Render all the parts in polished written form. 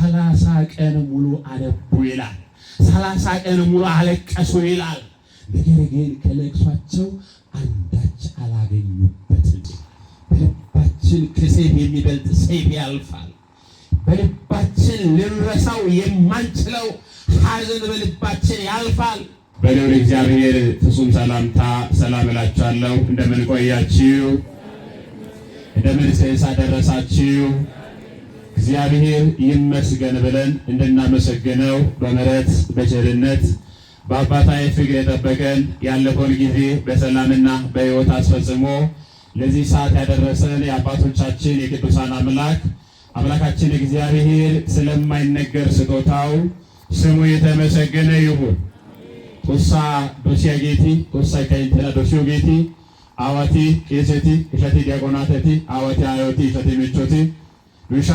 30 ቀን ሙሉ አነቡ ይላል። 30 ቀን ሙሉ አለቀሱ ይላል። ነገር ግን ከለቅሷቸው አንዳች አላገኙበትም። በልባችን ከሰይፍ የሚበልጥ ሰይፍ ያልፋል። በልባችን ልንረሳው የማንችለው ሐዘን በልባችን ያልፋል። በልዑል እግዚአብሔር ፍጹም ሰላምታ ሰላም እላችኋለሁ። እንደምን ቆያችሁ? እንደምን ደረሳችሁ? እግዚአብሔር ይመስገን ብለን እንድናመሰግነው በምሕረት በቸርነት በአባታዊ ፍቅር የጠበቀን ያለፈውን ጊዜ በሰላምና በሕይወት አስፈጽሞ ለዚህ ሰዓት ያደረሰን የአባቶቻችን የቅዱሳን አምላካችን እግዚአብሔር ስለማይነገር ስጦታው ስሙ የተመሰገነ ይሁን። ቁሳ ዶሲያጌቲ ቁሳ ከይንተና ዶሲዮጌቲ አዋቲ ቄሴቲ እሸቲ ዲያቆናተቲ አዋቲ አዮቲ እሸቲ ምቾቲ ዱሻ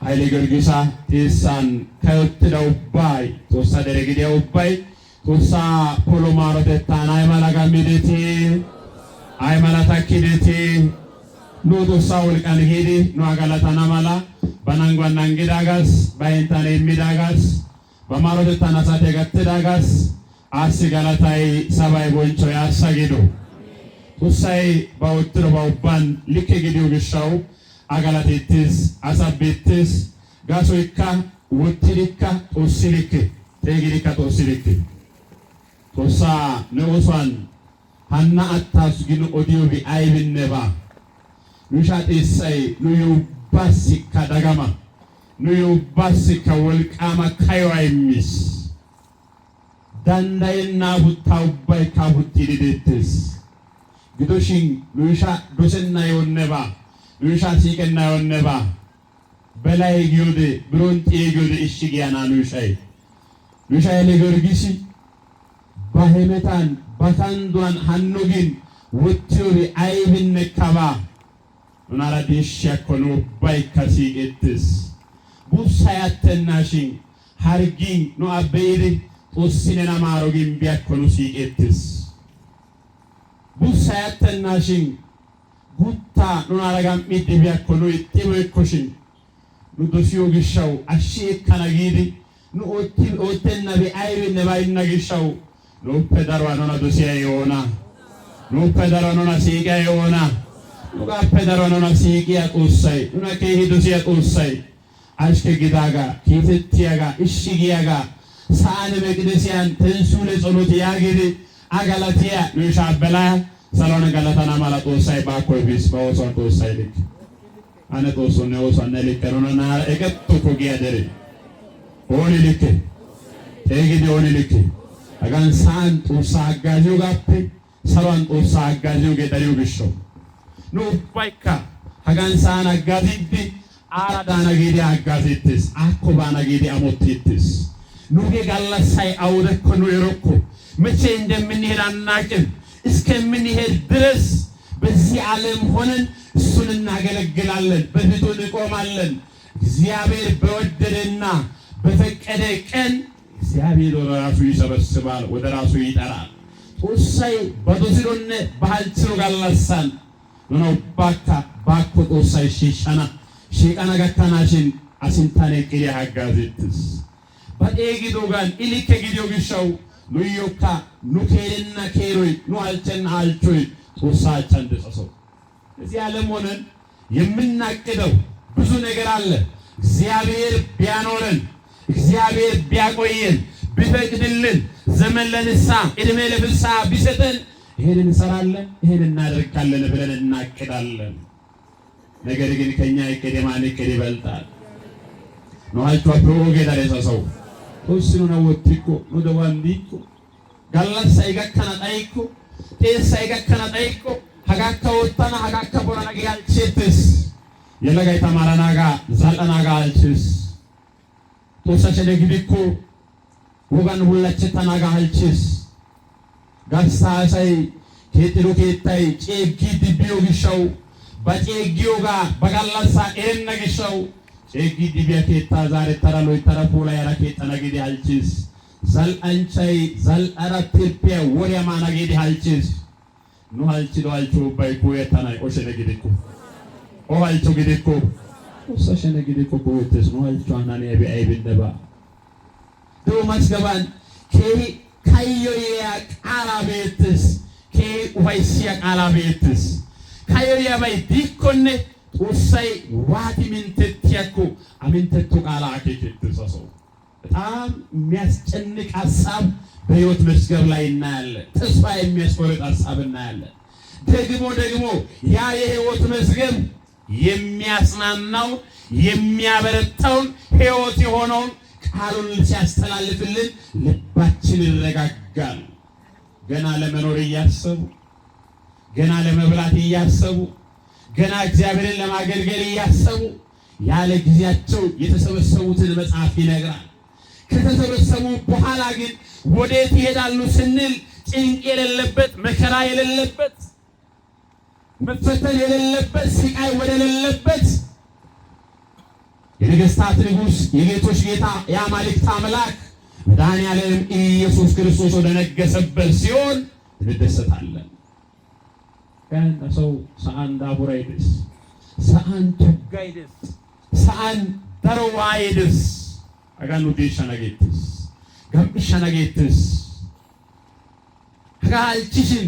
ኃይሌ ጊዮርጊሳ ጢሳን ከወትደው ባይ ቁሳ ደረግዲያው ባይ ቁሳ ፖሎማሮተታና አይማላጋሚዴቲ አይማላታኪዴቲ ኑጡሳ ወልቃን ሄዲ ኑአጋላታና ማላ ባናንጓና እንግዳጋስ ባይንታኔ የሚዳጋስ በማሮተታና ሳቴ ገትዳጋስ አሲ ጋላታይ ሰባይ ቦንቾ ያሳጊዱ ቁሳይ ባውትሮ ባውባን ልክ ጊዲው ግሻው አጋላቴትስ አሳቤትስ ጋሶይካ ወትሪካ ጦስሊክ ተጊሪካ ጦስሊክ ጦሳ ነውሷን ሃና አታስ ግን ኦዲዮ ቢአይብነባ ንሻጤሳይ ንዩ ባሲካ ዳጋማ ንዩ ባሲካ ወልቃማ ካይዋይሚስ ዳንዳይና ሁታው ባይ ካሁት ይደትስ ግዶሽን ሉሻ ዶሰና የወነባ ሉሻ ሲቀና የወነባ በላይ ጊዮድ ብሮንጤ ጊዮድ እሽጊያና ሉሻ ለጊዮርጊስ ባሄመታን ባካንዷን ሃኖጊን ወትሪ አይብነ ካባ ኡናራ ዲሽያኮኑ ባይ ካሲቄትስ ቡሳያተናሽን ሃርጊን ኖ አበይሪ ጦስኔና ማሮጊን ቢያኮኑ ሲቄትስ ቡሳያተናሽን ጉታ ኑናራጋም ሚዲቢያኮኑ ይጥበኮሽን ኑዶሲዮ ግሻው አሽከናጊዲ ኑኦተና ቢአይብ ነባይና ግሻው ኑፐዳሯ ኑና ዶሲያ የሆና ኑፐዳሯ ኑና ሲቂያ የሆና ኑጋፐዳሯ ኑና ሲቂያ ቁሳይ ኑና ከይሄ ዶሲያ ቁሳይ አሽከ ጊዳጋ ኪትቲያጋ እሽጊያጋ ሳአነ መቅደሲያን ተንሱለ ጸሎት ያግድ አጋላቲያ ኑሻ በላ ሰላና ጋላታና ማላ ጦሳይ ባኮይ ቢስ ባወሶን ጦሳይ ልክ አነ ጦሶ ነው ወሰነ ለከሮና እቀጥቶ ኮጊያ ደረ ሆነ ልክ ተግዲ ሆነ ልክ አጋን ሳን ጦሳ አጋጆ ጋፕ ሰላን ጦሳ አጋጆ ገደሪው ግሾ ኑ ባይካ አጋን ሳን አጋዚት አራዳና ጌዲ አጋዚትስ አኮባና ጌዲ አሞቲትስ ኑጌ ጋላሳይ አውደኮ ነው የሮኮ መቼ እንደምንሄድ አናቅም። እስከምንሄድ ድረስ በዚህ ዓለም ሆነን እሱን እናገለግላለን፣ በፊቱ እንቆማለን። እግዚአብሔር በወደደና በፈቀደ ቀን እግዚአብሔር ወደ ራሱ ይሰበስባል፣ ወደ ራሱ ይጠራል። ጦሳይ በዶሲሮነ ባህልችሮ ጋላሳን ነው ባካ ባኮ ጦሳይ ሺሻና ሺቃና ጋካናሽን አሲንታኔ ቅሪ አጋዝትስ በኤጊዶጋን ኢሊከ ጊዲዮ ግሻው ኑዮካ ኑኬልና ኬሮይ ኑአልቸና አልቾይ ጦሳቻን ደሰሰው እዚህ ዓለም ሆነን የምናቅደው ብዙ ነገር አለ። እግዚአብሔር ቢያኖረን እግዚአብሔር ቢያቆየን ቢፈቅድልን ዘመን ለንስሐ ዕድሜ ለፍስሐ ቢሰጠን ይሄን እንሰራለን ይሄን እናደርጋለን ብለን እናቅዳለን። ነገር ግን ከኛ ይቀደማን ይበልጣል ነው አልቾ ፕሮጌ ዳሬሳው ቶስኑ ነው ወጥቆ ነው ደዋንዲቆ ጋላሳ ይጋከና ጣይቆ ጤሳ ይጋከና ጣይቆ ሀጋካ ወጣና ሀጋካ ቦራና ያልችትስ የለጋይታ ማራናጋ ዛላናጋ አልችስ ቶሳቸ ደግዲኮ ወጋን ሁላችተናጋ አልችስ ጋሳሳይ ከጥሩ ከታይ ጨጊ ዲቢዮ ግሻው በጨጊዮጋ በጋላሳ ኤረና ግሻው ጨጊ ዲቢያ ከታ ዛሬ ተራሎይ ተራፖላ ያራከ ተናገዲ አልችስ ዘልአንቻይ ዘልአራ ቴፒያ ወሪያ ማናገዲ አልችስ ኑ አልችሎ አልቾ ባይኮ የታናይ ኦሸነ ግዲኮ ኦ አልቾ ግዲኮ وساشنا كده كوكو تسمع الجوانا نبي أي بندبا دو مسكبان كي كايو ياك على بيتس كي ويسياك على بيتس كايو يا باي ديكونة وساي وادي من تتياكو أمين تتوك على أكيد تساسو የሚያስጨንቅ ሐሳብ በሕይወት መዝገብ ላይ እናያለን። ተስፋ የሚያስቆርጥ ሐሳብ እናያለን። ደግሞ ያ የሕይወት መዝገብ የሚያጽናናው የሚያበረታው ሕይወት የሆነው ቃሉን ሲያስተላልፍልን ልባችን ይረጋጋል። ገና ለመኖር እያሰቡ ገና ለመብላት እያሰቡ ገና እግዚአብሔርን ለማገልገል እያሰቡ ያለ ጊዜያቸው የተሰበሰቡትን መጽሐፍ ይነግራል። ከተሰበሰቡ በኋላ ግን ወዴት ይሄዳሉ ስንል ጭንቅ የሌለበት መከራ የሌለበት መፈተን የሌለበት ስቃይ ወደሌለበት የነገሥታት ንጉሥ የጌቶች ጌታ የአማልክት አምላክ መድኃኔዓለም ኢየሱስ ክርስቶስ ወደ ነገሰበት ሲሆን እንደሰታለን። ከነሰው ሰአን ዳቡራይድስ ሰአን ቱጋይድስ ሰአን ደረዋይድስ አጋኑ ዲሻናጌትስ ጋምሻናጌትስ ጋልቺሽን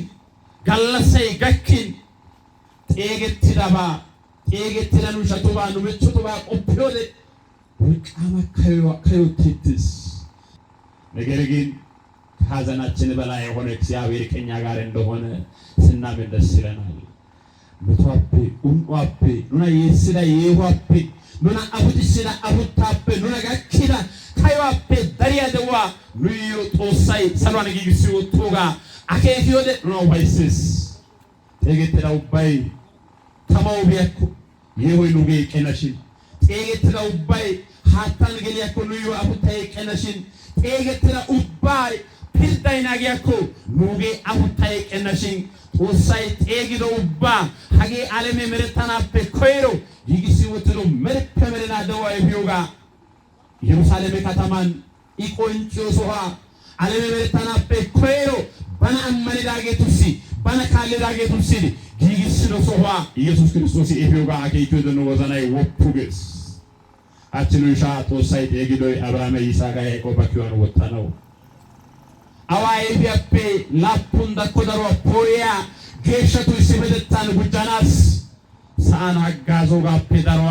ጋለሰይ ጋኪን ጤገትዳባ ጤገትዳኑ ሸቱባ ኑብቹቱባ ቆፕዮደ ወቃማ ከዮቴትስ ነገር ግን ከሐዘናችን በላይ የሆነ እግዚአብሔር ከኛ ጋር እንደሆነ ስናምን ደስ ይለናል። ምቷፔ ኡንዋፔ ኑና የስዳ የዋፔ ኑና አቡድስዳ አቡታፔ ኑና ጋኪዳ ካይዋፔ ዳሪያ ደዋ ኑዮ ጦሳይ ሰሏን ጊግሲ ወጡጋ አኬፊዮደ ኑና ዋይስስ ጤገትዳው ባይ ተማው ቢያኩ የሆይ ኑጌ ቀነሽን ጤገትዳው ባይ ሃታን ገሊያኩ ኑዮ አቡታይ ቀነሽን ጤገትዳ ኡባይ ፒርዳይናጊያኩ ኑጌ አቡታይ ቀነሽን ወሳይ ጤጊዶ ኡባ ሀጌ ዓለሜ መረታናፔ ኮይሮ ይግሲ ወጥሮ መርከ መረና ደዋይ ቢዮጋ ኢየሩሳሌም ከተማን ኢቆንጮ ሶሃ ዓለሜ መረታናፔ ኮይሮ ባና አመነዳጌቱሲ ባና ካለዳጌቱሲ ይግሲ ነው ሶሃ ኢየሱስ ክርስቶስ ኢቢዮጋ አኬይቶ ደኖ ወዘናይ ወፑግስ አችኑሻ ወሳይ ጤጊዶ አብርሃም ይስሐቅ ያዕቆብ ባኪዋን ወጣነው አዋይ ቢያፔ ላፑንዳ ኮዳሮ ፖያ ጌሸቱ ሲበደታን ጉጃናስ ሳና ጋዞጋ ፔዳሯ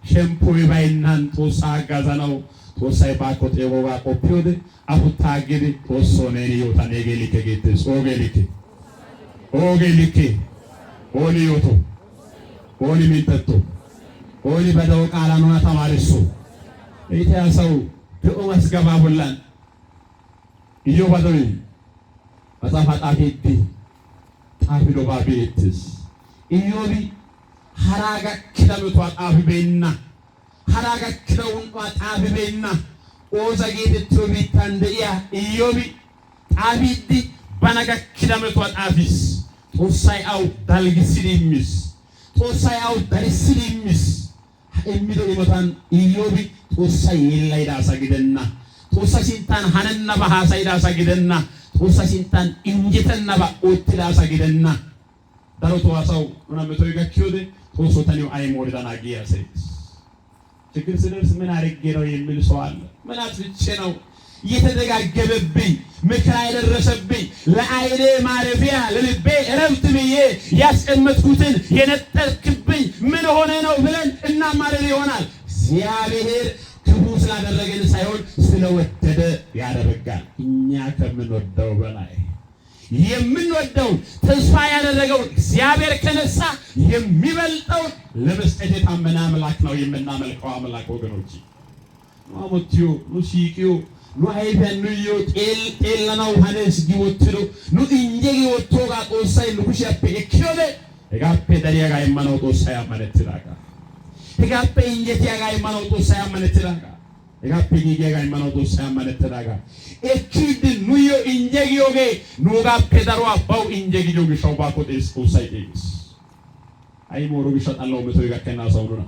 ሸምፖ ይባይናን ጦሳ ጋዛናው ጦሳይ ባኮት የጎጋ ቆፒዮደ አሁታግድ ጦሶኔ ይወታኔ ጌሊከ ጌትስ ኦጌሊከ ኦሊዮቶ ኦሊ ሚንተቶ ኦሊ በደው ቃላኑና ተማሪሱ ኢታያሰው ደኦ መስገባ ሁላን ኢዮብ አደሪ መጽሐፍ አጣፊት ጣፊዶ ባቤትስ ኢዮብ ሐራጋ ክለምቷ ጣፊቤና ሐራጋ ክለውን ጣፊቤና ኦዛጌት ቶቢታንደያ ኢዮብ ጣፊት ባናጋ ክለምቷ ጣፊስ ጦሳይ አው ዳልግሲሊሚስ ጦሳይ አው ዳልሲሊሚስ እሚዶ ይመታን ኢዮብ ጦሳይ ይላይዳሳ ግደና ጦሳ ሲንታን ሐነና በሐሳይዳ ሳግደና ጦሳ ሲንታን እንጀተና ባኦትዳ ሳግደና ዳሮቶ ዋሳው ምናምን ተይጋኪዮደ ጦሶ ተኒው አይሞርዳና ጊያሰይስ ችግር ሲደርስ ምን አርጌ ነው የሚል ሰው አለ። ምን አጥፍቼ ነው እየተደጋገበብኝ መከራ የደረሰብኝ ለአይኔ ማረፊያ ለልቤ እረፍት ብዬ ያስቀመጥኩትን የነጠልክብኝ ምን ሆነ ነው ብለን እናማረር ይሆናል። እግዚአብሔር ክፉ ስላደረገን ሳይሆን ስለወደደ ያደርጋል። እኛ ከምንወደው በላይ የምንወደው ተስፋ ያደረገው እግዚአብሔር ከነሳ የሚበልጠው ለመስጠት የታመነ አምላክ ነው የምናመልከው አምላክ ወገኖች። ማሞቲዮ ኑሲቂዮ ኑአይበን ኑዮ ጤልናው ሐነስ ጊወትዶ ኑ እንጀጊ ወቶጋ ጦሳይ ንኩሽያፔ እኪዮደ ጋፔ ዳሪያጋ የማነው ጦሳይ አመነትራጋ ጋፔ እንጀቲያጋ የማነው ጦሳይ አመነትራጋ ጋፔ ጊጌጋ የማነው ጦሳይ አመነትራጋ እኪድ ኑዮ እንጀጊዮጌ ኑጋፔ ዳሮዋ ባው እንጀጊዮጌ ሾባኮ ጤስ ጦሳይ ጤስ አይ ሞሮ ቢሻጣለው መቶይ ጋከና ሰውዱና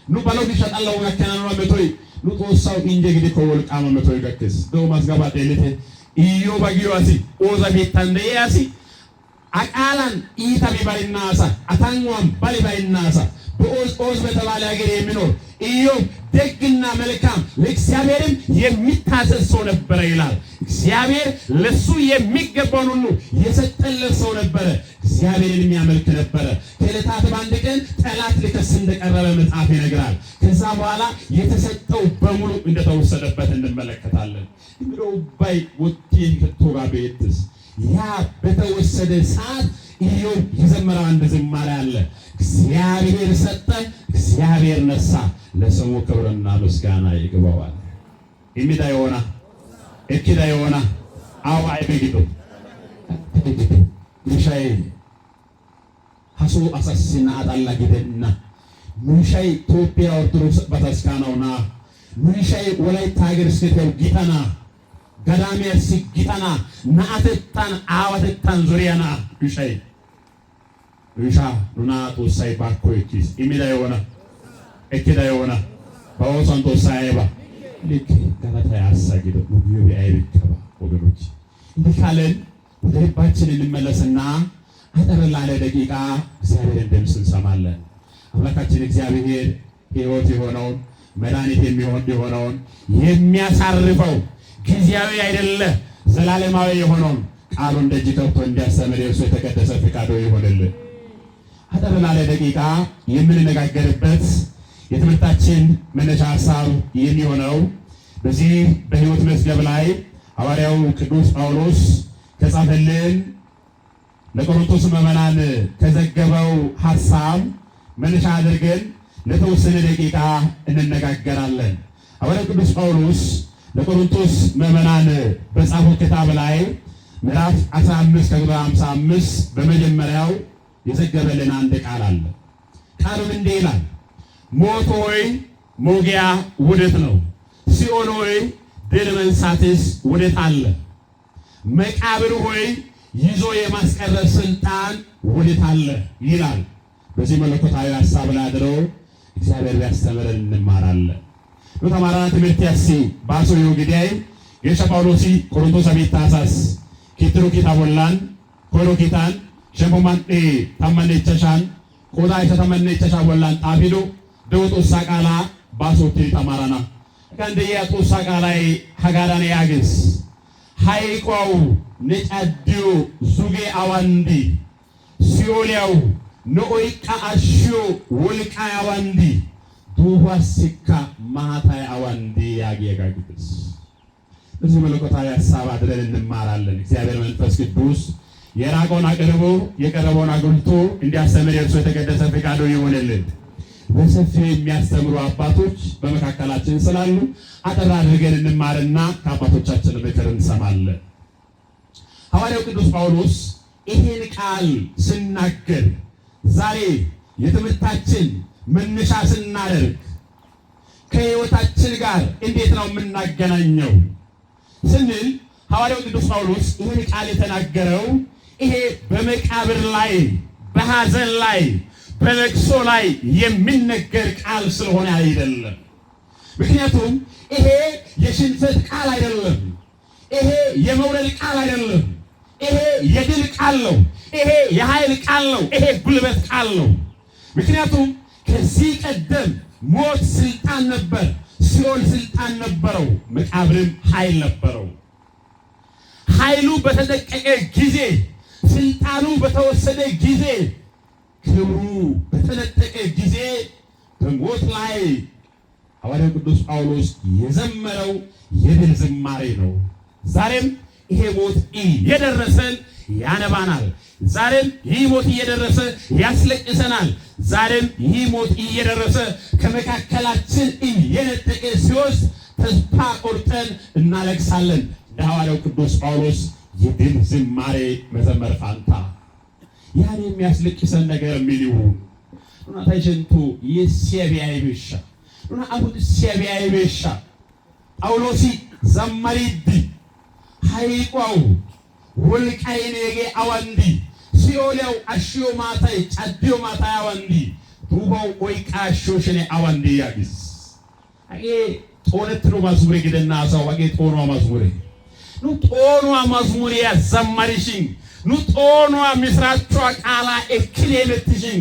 ኑ ባለው ቢሻጣለው ጋከና ነው መቶይ ኑ ጦሳው እንጀጊ ኮወልቃማ መቶይ ጋከስ ዶ ማስጋባ ጤለቴ ኢዮ ባጊዮሲ ኦዛ ቤታንደያሲ አቃላን ኢታ ቢባይናሳ አታንዋም ባሊባይናሳ በኦዝ በተባለ ሀገር የሚኖር ኢዮብ ደግና መልካም ለእግዚአብሔርም የሚታዘዝ ሰው ነበረ ይላል። እግዚአብሔር ለሱ የሚገባውን ሁሉ የሰጠለት ሰው ነበረ። እግዚአብሔርን የሚያመልክ ነበረ። ከዕለታት በአንድ ቀን ጠላት ሊከስ እንደቀረበ መጽሐፍ ይነግራል። ከዛ በኋላ የተሰጠው በሙሉ እንደተወሰደበት እንመለከታለን። እንደው ባይ ወጥተን ከተጋ ቤትስ ያ በተወሰደ ሰዓት ኢዮብ የዘመረው አንድ ዝማሬ አለ። እግዚአብሔር ሰጠ፣ እግዚአብሔር ነሳ፣ ለስሙ ክብርና ምስጋና ይግባዋል። ኢሚዳ የሆነ እኪዳ የሆነ አው አይበግዱ ምሻይ ሀሱ አሳሲና አጣላ ግደና ምሻይ ኢትዮጵያ ኦርቶዶክስ በተስካናውና ምሻይ ወላይታ ሀገር ስከተው ጊታና ገዳሚያ ሲጊታና ናአተታን አዋተታን ዙሪያና ምሻይ ሪሻ ኑና ቶሳይ ባኮይቲስ ኢሚዳ የሆነ እኪዳ የሆነ ባወሳን ቶሳይባ ልክ ጋታ ያሳግዱ ሙዩ ቢአይብከባ ወገኖች እንዲካለን ወደ ልባችን እንመለስና አጠር ላለ ደቂቃ እግዚአብሔርን ድምፅ እንሰማለን። አምላካችን እግዚአብሔር ሕይወት የሆነውን መድኃኒት የሆነውን የሚያሳርፈው ጊዜያዊ አይደለ ዘላለማዊ የሆነውን ቃሉን ደጅ ከፍቶ እንዲያስተምር የእርሱ የተቀደሰ ፈቃዱ ይሆንልን። አጠር ላለ ደቂቃ የምንነጋገርበት የትምህርታችን መነሻ ሐሳብ የሚሆነው በዚህ በሕይወት መዝገብ ላይ ሐዋርያው ቅዱስ ጳውሎስ ከጻፈልን ለቆሮንቶስ ምዕመናን ከዘገበው ሐሳብ መነሻ አድርገን ለተወሰነ ደቂቃ እንነጋገራለን። ሐዋርያው ቅዱስ ጳውሎስ ለቆሮንቶስ ምዕመናን በጻፈው ክታብ ላይ ምዕራፍ 15 ከቁጥር 55 በመጀመሪያው የዘገበልን አንድ ቃል አለ። ቃሉም እንዲህ ይላል፣ ሞት ሆይ ሞጊያ ወዴት ነው? ሲኦል ሆይ ድል መንሳትስ ወዴት አለ? መቃብር ሆይ ይዞ የማስቀረት ስልጣን ወዴት አለ? ይላል። በዚህ መለኮታዊ ሐሳብ ላይ አድረው እግዚአብሔር ቢያስተምረን እንማራለን። ተማራና ትምህርት ያሲ ባሶ ይወግዳይ የሻ ጳውሎሲ ቆሮንቶስ አቤታሳስ ኪትሩ ኪታቦላን ኮሮ ኪታን ሸሞማን ታመነቸሻን ቆዳ የተተመነቸሻ ወላን ጣቢዶ ደውጦ ሳቃላ ባሶቲ ተማራና ከንደያ ጦሳ ቃላይ ሀጋዳን ያግስ ሃይቋው ነጫዲዮ ዙጌ አዋንዲ ሲኦልያው ነኦይቃ አሽዮ ወልቃ አዋንዲ ዱዋሲካ ማታይ አዋንዲ ያጌጋግስ። እዚህ መለኮታዊ ሐሳብ አድረን እንማራለን። እግዚአብሔር መንፈስ ቅዱስ የራቀውን አቅርቦ የቀረበውን አጉልቶ እንዲያስተምር የእርሱ የተቀደሰ ፈቃዱ ይሆንልን። በሰፊው የሚያስተምሩ አባቶች በመካከላችን ስላሉ አጠር አድርገን እንማርና ከአባቶቻችን ምክር እንሰማለን። ሐዋርያው ቅዱስ ጳውሎስ ይህን ቃል ስናገር ዛሬ የትምህርታችን መነሻ ስናደርግ ከሕይወታችን ጋር እንዴት ነው የምናገናኘው ስንል ሐዋርያው ቅዱስ ጳውሎስ ይህን ቃል የተናገረው ይሄ በመቃብር ላይ በሐዘን ላይ በለቅሶ ላይ የሚነገር ቃል ስለሆነ አይደለም። ምክንያቱም ይሄ የሽንፈት ቃል አይደለም። ይሄ የመውረድ ቃል አይደለም። ይሄ የድል ቃል ነው። ይሄ የኃይል ቃል ነው። ይሄ ጉልበት ቃል ነው። ምክንያቱም ከዚህ ቀደም ሞት ስልጣን ነበር፣ ሲኦል ስልጣን ነበረው፣ መቃብርም ኃይል ነበረው። ኃይሉ በተደቀቀ ጊዜ፣ ስልጣኑ በተወሰደ ጊዜ፣ ክብሩ በተነጠቀ ጊዜ በሞት ላይ ሐዋርያው ቅዱስ ጳውሎስ የዘመረው የድል ዝማሬ ነው። ዛሬም ይሄ ሞት እየደረሰን ያነባናል። ዛሬም ይህ ሞት እየደረሰ ያስለቅሰናል። ዛሬም ይህ ሞት እየደረሰ ከመካከላችን እየነጠቀ ሲወስድ ተስፋ ቆርጠን እናለቅሳለን። እንደ ሐዋርያው ቅዱስ ጳውሎስ የድል ዝማሬ መዘመር ፋንታ ያን የሚያስለቅሰን ነገር ምን ይሁን? ኑና ታይሸንቱ የሲያቢያይ ብሻ ኑና አሁን ሲያቢያይ ብሻ ጳውሎሲ ዘማሪዲ ሃይቋው ወልቃይኔጌ አዋንዲ ሲኦልያው አሽዮ ማታይ ጫዲዮ ማታይ አዋንዲ ዱባው ወይቃ አሽዮሽኔ አዋንዲ ያግስ አጌ ጦነትሮ ማዝሙሬ ገደና አሳው አጌ ጦኖ ማዝሙሬ ኑ ጦኖ ማዝሙሬ ያዘማሪሽን ኑ ጦኖ ምስራቿ ቃላ እክሌለትሽን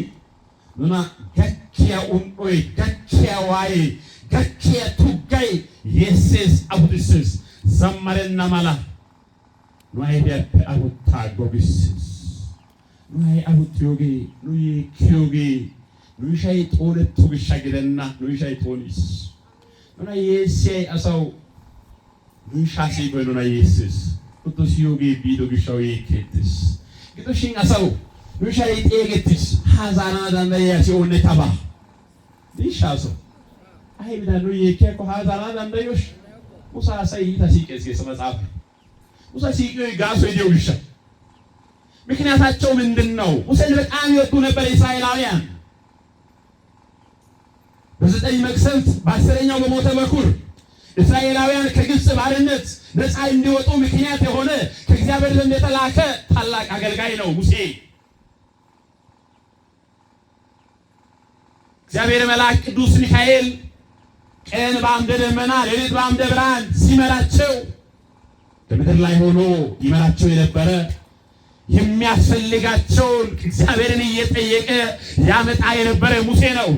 ኑና ገኪ gachia un'oi gachia wai gachia tugai yeses abudises zammarenna mala nuai beppe abutta gogises nuai abutyoge nui kyoge nui shaytone tugishagidenna nui shaytonis nuna yesi asaw nui shasi go nuna yeses utosyoge bidogishawi ketis gitoshin asaw nui shaytegetis hazana dandaya si onne taba dishaso አይ ብዳኑ የከኮ ሀዛና አንደዮሽ ሙሳ ሳይታ ሲቀስ መጽሐፍ ሙሳ ሲቀይ ጋሶ ይደውልሻ ምክንያታቸው ምንድነው? ሙሴን በጣም ይወዱ ነበር እስራኤላውያን። በዘጠኝ መቅሰፍት በአስረኛው በሞተ በኩር እስራኤላውያን ከግብጽ ባርነት ነፃ እንዲወጡ ምክንያት የሆነ ከእግዚአብሔር ዘንድ የተላከ ታላቅ አገልጋይ ነው ሙሴ። እግዚአብሔር መልአክ ቅዱስ ሚካኤል ቀን በአምደ ደመና ሌሊት በአምደ ብርሃን ሲመራቸው በምድር ላይ ሆኖ ይመራቸው የነበረ የሚያስፈልጋቸውን እግዚአብሔርን እየጠየቀ ያመጣ የነበረ ሙሴ ነው።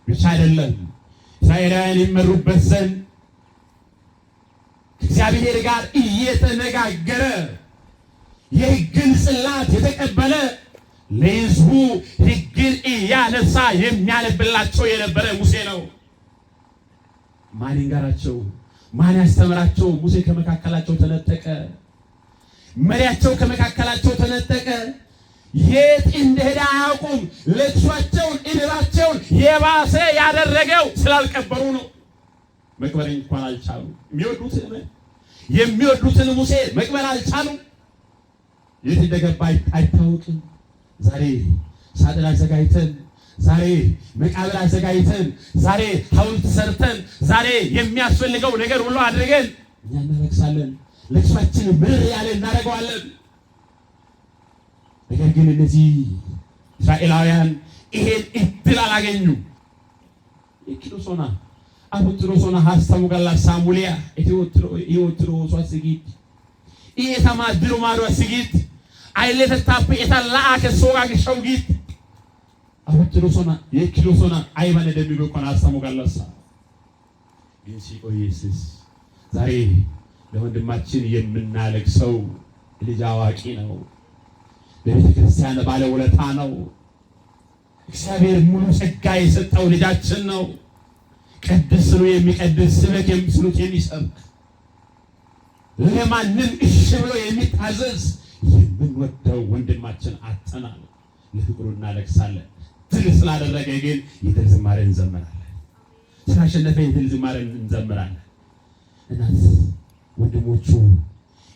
ብቻ አይደለም እስራኤላውያን ይመሩበት ዘንድ እግዚአብሔር ጋር እየተነጋገረ የሕግን ጽላት የተቀበለ ለሕዝቡ ሕግን እያነሳ የሚያነብላቸው የነበረ ሙሴ ነው። ማን ይንገራቸው? ማን ያስተምራቸው? ሙሴ ከመካከላቸው ተነጠቀ። መሪያቸው ከመካከላቸው ተነጠቀ። የት እንደሄደ አያውቁም። ለቅሷቸውን እንባቸውን የባሰ ያደረገው ስላልቀበሩ ነው። መቅበር እንኳን አልቻሉ። የሚወዱትን ሙሴ መቅበር አልቻሉ። የት እንደገባ አይታወቅም። ዛሬ ሳጥን አዘጋጅተን ዛሬ መቃብር አዘጋጅተን ዛሬ ሐውልት ሰርተን ዛሬ የሚያስፈልገው ነገር ሁሉ አድርገን እኛ እናለቅሳለን። ለቅሷችን ምርር ያለ እናደርገዋለን። ነገር ግን እነዚህ እስራኤላውያን ይሄን እድል አላገኙ። ይክሉሶና አቡትሮሶና ሐሳቡ ጋላ ሳሙሊያ ኢዮትሮ ሷስጊት ኢየታማ ድሩማዶ ስጊት አይለተታፕ የታላአ ከሶጋ ግሸውጊት አቡትሮሶና ይክሉሶና አይባለ ደሚጎ ኮና ሐሳቡ ጋላሳ ይንሲቆ ኢየሱስ ዛሬ ለወንድማችን የምናለቅሰው ልጅ አዋቂ ነው። ለቤተ ክርስቲያን ባለውለታ ነው። እግዚአብሔር ሙሉ ጸጋ የሰጠው ልጃችን ነው። ቅድስ ነው የሚቀድስ ስብከት የሚስሉት የሚሰብክ ለማንም እሺ ብሎ የሚታዘዝ የምንወደው ወንድማችን አጥተናል። ለፍቅሩ እናለቅሳለን። ድል ስላደረገ ግን የድል ዝማሬን እንዘምራለን። ስላሸነፈ የድል ዝማሬን እንዘምራለን። እናት ወንድሞቹ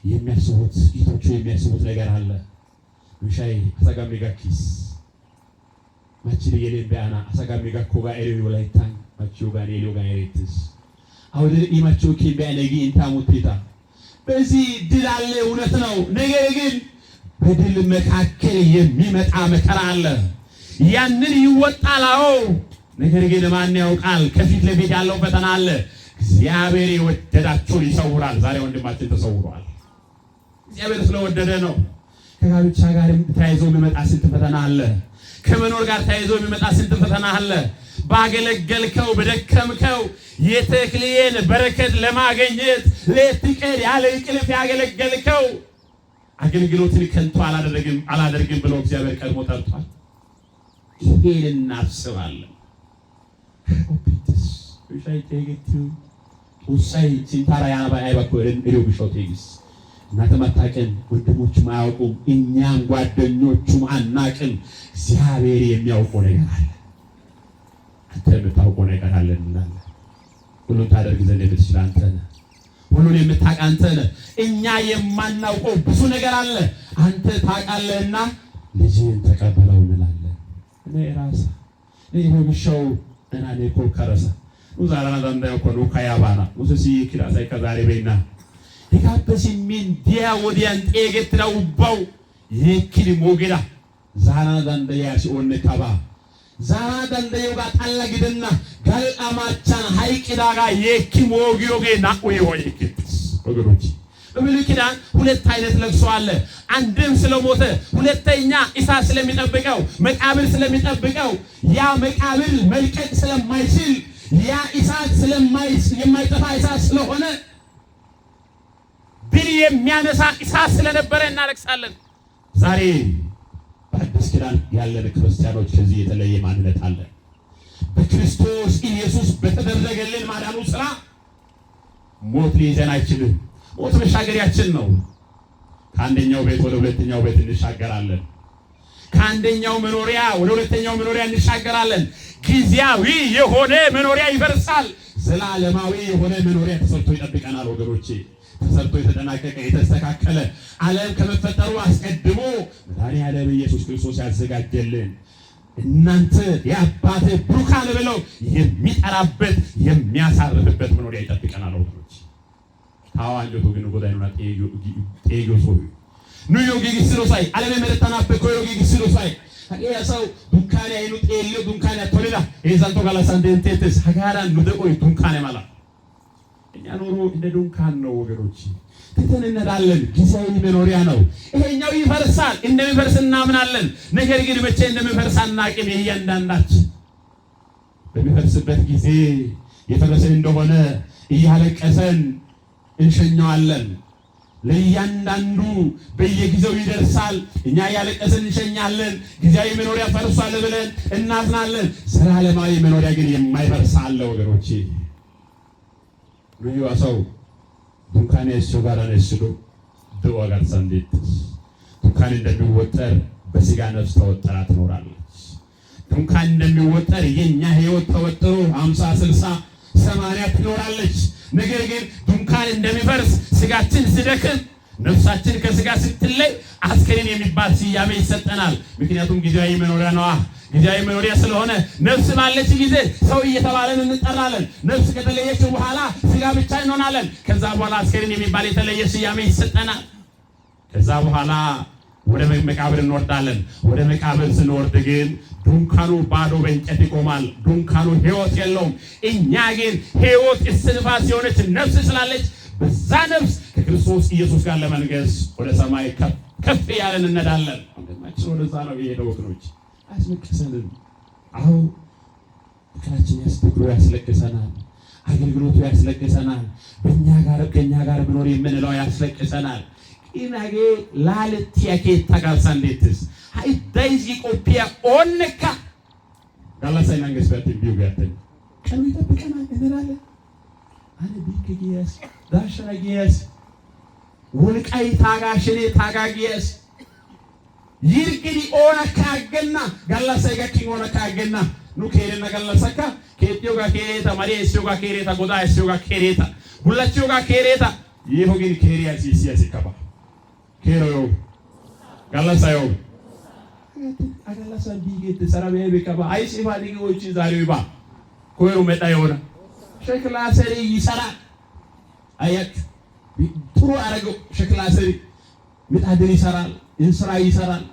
የሚያስቡት ጌቶቹ የሚያስቡት ነገር አለ። ምሻይ አሳጋሚጋ ኪስ ማቺ የሌባና አሳጋሚጋ ኮጋ ኤሪዮ ላይታን ማቺው ጋር ኤሪዮ ጋር ኤሪትስ አውደ ኢማቹ ኪባለጊ እንታሙቲታ በዚህ ድል አለ። እውነት ነው። ነገር ግን በድል መካከል የሚመጣ መከራ አለ። ያንን ይወጣላው። ነገር ግን ማን ያውቃል? ከፊት ለፊት ያለው ፈተና አለ። እግዚአብሔር የወደዳቸውን ይሰውራል። ዛሬ ወንድማችን ተሰውሯል። እግዚአብሔር ስለወደደ ነው። ከጋብቻ ጋር ተያይዞ የሚመጣ ስንት ፈተና አለ። ከመኖር ጋር ተያይዞ የሚመጣ ስንት ፈተና አለ። ባገለገልከው በደከምከው የተክሊልን በረከት ለማግኘት ለትቀር ያለ እንቅልፍ ያገለገልከው አገልግሎትን ከንቱ አላደርግም ብሎ እግዚአብሔር ቀድሞ ጠርቷል። ይሄን እናስባለን። ኦፒትስ ሻይቴጌቱ ውሳይ ሲንታራ ያባ አይባኮርን እሪው ቢሾቴግስ እናተማታቀን ወንድሞች ማያውቁም እኛም ጓደኞቹም አናቅም። እግዚአብሔር የሚያውቀው ነገር አለ። አንተ የምታውቀው ነገር አለ እናለ ሁሉን ታደርግ ዘንድ የምትችል አንተ ነህ። ሁሉን የምታውቅ አንተ ነህ። እኛ የማናውቀው ብዙ ነገር አለ። አንተ ታውቃለህና ልጅህን ተቀበለው እንላለን። እኔ ራሳ እኔ ሆብሻው እና ለኮ ከረሳ ኡዛራና ዳንዳዮ ኮኑ ካያባና ሙሰሲ ክላሳይ ከዛሬ በይና ይካበሲሚን ዲያ ወዲያን ጤገትራው ባው ይክሊ ሞገዳ ዛና ዳንዳያ ሲኦን ካባ ዛና ዳንዳዮ ጋር ታላግደና ጋልአማቻን ሃይቂዳጋ ይኪ ሞጊዮጌ ናቆይ ወይክት ወገኖች በብሉይ ኪዳን ሁለት አይነት ለቅሶ አለ። አንድም ስለሞተ፣ ሁለተኛ እሳት ስለሚጠብቀው መቃብር ስለሚጠብቀው ያ መቃብር መልቀቅ ስለማይችል ያ እሳት የማይጠፋ እሳት ስለሆነ ድል የሚያነሳ እሳት ስለነበረ እናለቅሳለን። ዛሬ በአዲስ ኪዳን ያለን ክርስቲያኖች ከዚህ የተለየ ማንነት አለ። በክርስቶስ ኢየሱስ በተደረገልን ማዳኑ ስራ ሞት ሊይዘን አይችልም። ሞት መሻገሪያችን ነው። ከአንደኛው ቤት ወደ ሁለተኛው ቤት እንሻገራለን። ከአንደኛው መኖሪያ ወደ ሁለተኛው መኖሪያ እንሻገራለን። ጊዜያዊ የሆነ መኖሪያ ይፈርሳል። ዘላለማዊ የሆነ መኖሪያ ተሰርቶ ይጠብቀናል ወገኖቼ። ተሰርቶ የተጠናቀቀ የተስተካከለ ዓለም ከመፈጠሩ አስቀድሞ መድኃኔዓለም ኢየሱስ ክርስቶስ ያዘጋጀልን እናንተ የአባቴ ብሩካን ብለው የሚጠራበት የሚያሳርፍበት መኖሪያ ይጠብቀናል ወገኖች። ታዋንጆቱ ግን ጎዳይና ጤዮሶ ኑዮ ጊግስሮሳይ ዓለም መረታናበ ኮዮ ጊግስሮሳይ ሀቂያ ሰው ዱንካኔ አይኑ ጤሎ ዱንካኔ አቶሌላ የዛንቶ ጋላሳንዴንቴስ ሀጋራን ኑደቆይ ዱንካኔ ማላ እኛ ኖሮ እንደ ዱንካን ነው ወገኖች። ትተን እንሄዳለን። ጊዜያዊ መኖሪያ ነው። ይሄኛው ይፈርሳል። እንደሚፈርስ እናምናለን። ነገር ግን መቼ እንደሚፈርስ አናውቅም። እያንዳንዳችን በሚፈርስበት ጊዜ የፈረሰን እንደሆነ እያለቀሰን እንሸኘዋለን። ለእያንዳንዱ በየጊዜው ይደርሳል። እኛ እያለቀሰን እንሸኛለን። ጊዜያዊ መኖሪያ ፈርሷል ብለን እናዝናለን። ዘላለማዊ መኖሪያ ግን የማይፈርስ አለ ወገኖቼ። ልዩ ሰው ዱንካኔ እሱ ጋር ነስዶ ደዋጋር ሰንዴት ዱንካን እንደሚወጠር በስጋ ነፍስ ተወጥራ ትኖራለች። ዱንካን እንደሚወጠር የኛ ህይወት ተወጥሮ 50 60 80 ትኖራለች። ነገር ግን ዱንካን እንደሚፈርስ ስጋችን ሲደክም ነፍሳችን ከስጋ ስትለይ አስከሬን የሚባል ስያሜ ይሰጠናል። ምክንያቱም ጊዜያዊ መኖሪያ ነዋ። ጊዜያዊ መኖሪያ ስለሆነ ነፍስ ባለች ጊዜ ሰው እየተባለን እንጠራለን። ነፍስ ከተለየች በኋላ ስጋ ብቻ እንሆናለን። ከዛ በኋላ አስከሬን የሚባል የተለየ ስያሜ ይሰጠናል። ከዛ በኋላ ወደ መቃብር እንወርዳለን። ወደ መቃብር ስንወርድ ግን ዱንካኑ ባዶ በእንጨት ይቆማል። ዱንካኑ ህይወት የለውም። እኛ ግን ህይወት እስትንፋስ የሆነች ነፍስ ስላለች በዛ ነፍስ ከክርስቶስ ኢየሱስ ጋር ለመንገስ ወደ ሰማይ ከፍ ያለን እንሄዳለን። ወንድማችን ወደዛ ነው የሄደው ወገኖች። አስለቅሰንም አዎ ፍቅራችን ያስለቅሰናል። አገልግሎቱ ያስለቅሰናል። ከኛ ጋር ብኖር የምንለው ያስለቅሰናል። ኢናጌ ላለቲያኬ ታጋሳንዴትስ ሃይ ዳይዚ ቆፒያ ኦንካ ጋላሳይ መንገስ በትም ቢው ጋተን ቀኑ ይጠብቀናል እንላለን። አለ ቢከጊያስ ዳሻጊያስ ወልቃይ ታጋሽኔ ታጋጊያስ ይርቅዲ ኦና ካገና ጋላሳይ ጋኪ ኦና ካገና ኑኬረና ጋላሳካ ኬቲዮጋ ኬሬታ ማሪሲዮጋ ኬሬታ ጎዳይሲዮጋ ኬሬታ ሁላቺዮጋ ኬሬታ ይሆጊን ኬሪያሲ ሲያሲካባ ኬሮዮ ጋላሳዮ አጋላሳ ቢጌት ሰራቤ ቢካባ አይሲፋ ዲጎቺ ዛሬው ይባ ኮይኑ መጣ የሆነ ሸክላ ሰሪ ይሰራ አያክ ጥሩ አረገው ሸክላ ሰሪ ምጣድን ይሰራል፣ እንስራ ይሰራል፣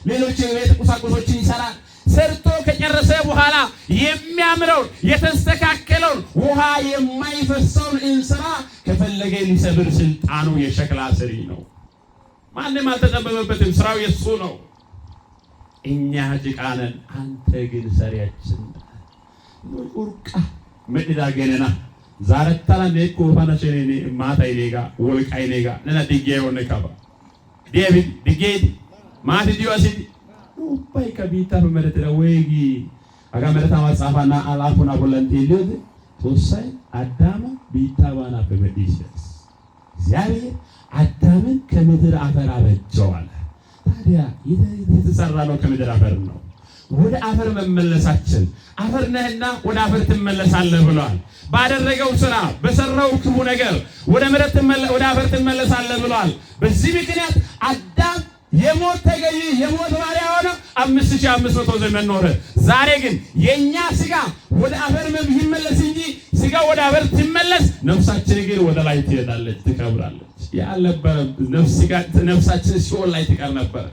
ሌሎች የቤት ቁሳቁሶችን ይሰራል። ሰርቶ ከጨረሰ በኋላ የሚያምረውን የተስተካከለውን ውሃ የማይፈሰውን እንስራ ከፈለገ ሊሰብር ስልጣኑ የሸክላ ሰሪ ነው። ማንም አልተጠበበበትም። ስራው የሱ ነው። እኛ ጭቃነን፣ አንተ ግን ሰሪያችን ኡርቃ መድዳ ገነና ዛረታላ ነኮ ባናሸኔ ማታይ ኔጋ ወልቃይ ኔጋ ነና ዲጌ ሆነ ካባ ዴቪድ ዲጌድ ማት ዲዋሲ ኡባይ ከቢታ በመረተ ወይጊ አጋ መረታ ማጻፋና አላፉና ቦለንቴ ሊድ ቶሳይ አዳማ ቢታ ባና በመዲስስ እግዚአብሔር አዳምን ከምድር አፈር አበጀው አለ። ታዲያ የተሰራ ነው ከምድር አፈር ነው። ወደ አፈር መመለሳችን አፈር ነህና ወደ አፈር ትመለሳለህ ብሏል። ባደረገው ስራ በሰራው ክፉ ነገር ወደ አፈር ትመለሳለህ ብሏል። በዚህ ምክንያት አዳም የሞት ተገዢ የሞት ባሪያ ሆነ 5500 ዘመን ኖረ። ዛሬ ግን የኛ ስጋ ወደ አፈር ይመለስ እንጂ ስጋ ወደ አፈር ትመለስ፣ ነፍሳችን ግን ወደ ላይ ትሄዳለች፣ ትከብራለች። ያለበረ ነፍሳችን ሲኦል ላይ ትቀር ነበር።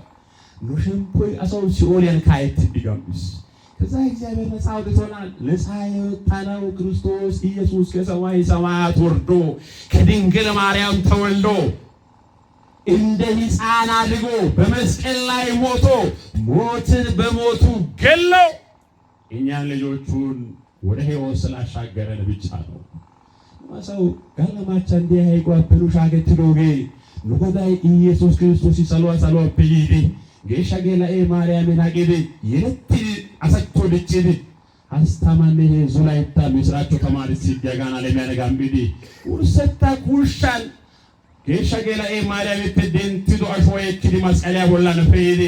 ኑሽንፖይ አሳው ሲኦል ያንካይት ዲጋምስ ከዛ እግዚአብሔር ነፃ አውጥቶናል። ነፃ የወጣነው ክርስቶስ ኢየሱስ ከሰማይ ሰማያት ወርዶ ከድንግል ማርያም ተወልዶ እንደ ሕፃን አድጎ በመስቀል ላይ ሞቶ ሞትን በሞቱ ገለው እኛን ልጆቹን ወደ ሕይወት ስላሻገረን ብቻ ነው። ማሰው ጋለማቻ እንደ አይጓብሉ ሻገት ዶጌ ንጎዳይ ኢየሱስ ክርስቶስ ሰለዋ ቢዲ ገሻገላኤ ማርያም ናገደ የለት አሰጥቶ ልጭድ አስተማነ ዙላይታ ምስራቸው ተማሪ ሲያጋና ለሚያነጋም ቢዲ ወሰታ ኩሻን ገሻገላኤ ማርያም ተደንትዶ አሾየ ክዲ መስቀሊያ ቦላ ነፈይዲ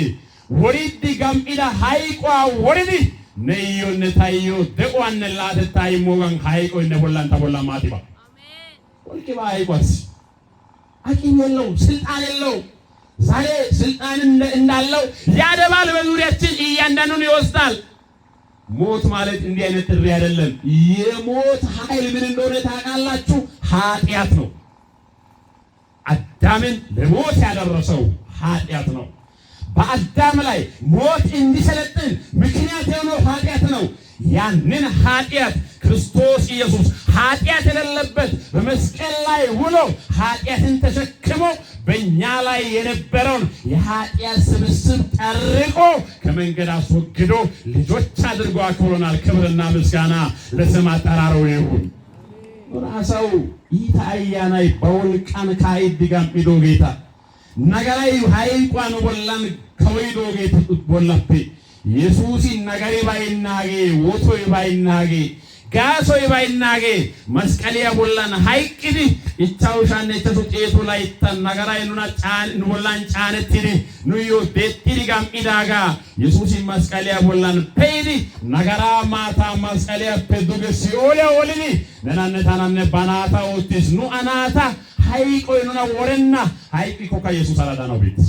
ወሪዲ ጋምኢዳ ሃይቋ ወሪዲ ነዮ ነታዮ ደቋን ላተታይ ሞጋን ሃይቆ ነቦላን ተቦላ ማቲባ አሜን ወልቂባ ሃይቋስ አቂም የለው ስልጣን የለው ዛሬ ስልጣን እንዳለው ያደባል በዙሪያችን እያንዳንዱን ይወስዳል። ሞት ማለት እንዲህ አይነት ጥሪ አይደለም። የሞት ኃይል ምን እንደሆነ ታውቃላችሁ? ኃጢአት ነው። አዳምን ለሞት ያደረሰው ኃጢአት ነው። በአዳም ላይ ሞት እንዲሰለጥን ምክንያት የሆነው ኃጢአት ነው። ያንን ኃጢአት ክርስቶስ ኢየሱስ ኃጢአት የሌለበት በመስቀል ላይ ውሎ ኃጢአትን ተሸክሞ በእኛ ላይ የነበረውን የኃጢአት ስብስብ ጠርቆ ከመንገድ አስወግዶ ልጆች አድርጎ አክብሮናል። ክብርና ምስጋና ለስም አጠራሩ ይሁን። ራሳው ይታያናይ በወልቃን ካይድ ጋምቢዶ ጌታ ነገራይ ሃይቋን ወላን ከወይዶ ጌታ ወላፔ ኢየሱስ ነገሪ ባይናጌ ወቶይ ባይናጌ ጋሶይ ባይናጌ መስቀሊያ ቦላን ሃይቅዲ ኢቻውሻነ ተሱጤቱ ላይ ተነገራይ ኑና ጫን ወላን ጫነትሪ ኑዮ ቤትሪ ጋምኢዳጋ ኢየሱስ መስቀሊያ ቦላን ፔይዲ ነገራ ማታ መስቀሊያ ፔዱገ ሲኦል ወልኒ ነናነታናነ ባናታ ኦቲስ ኑ አናታ ሃይቆይ ኑና ወረና ሃይቂ ኮካ ኢየሱስ አላዳ ነው ቤት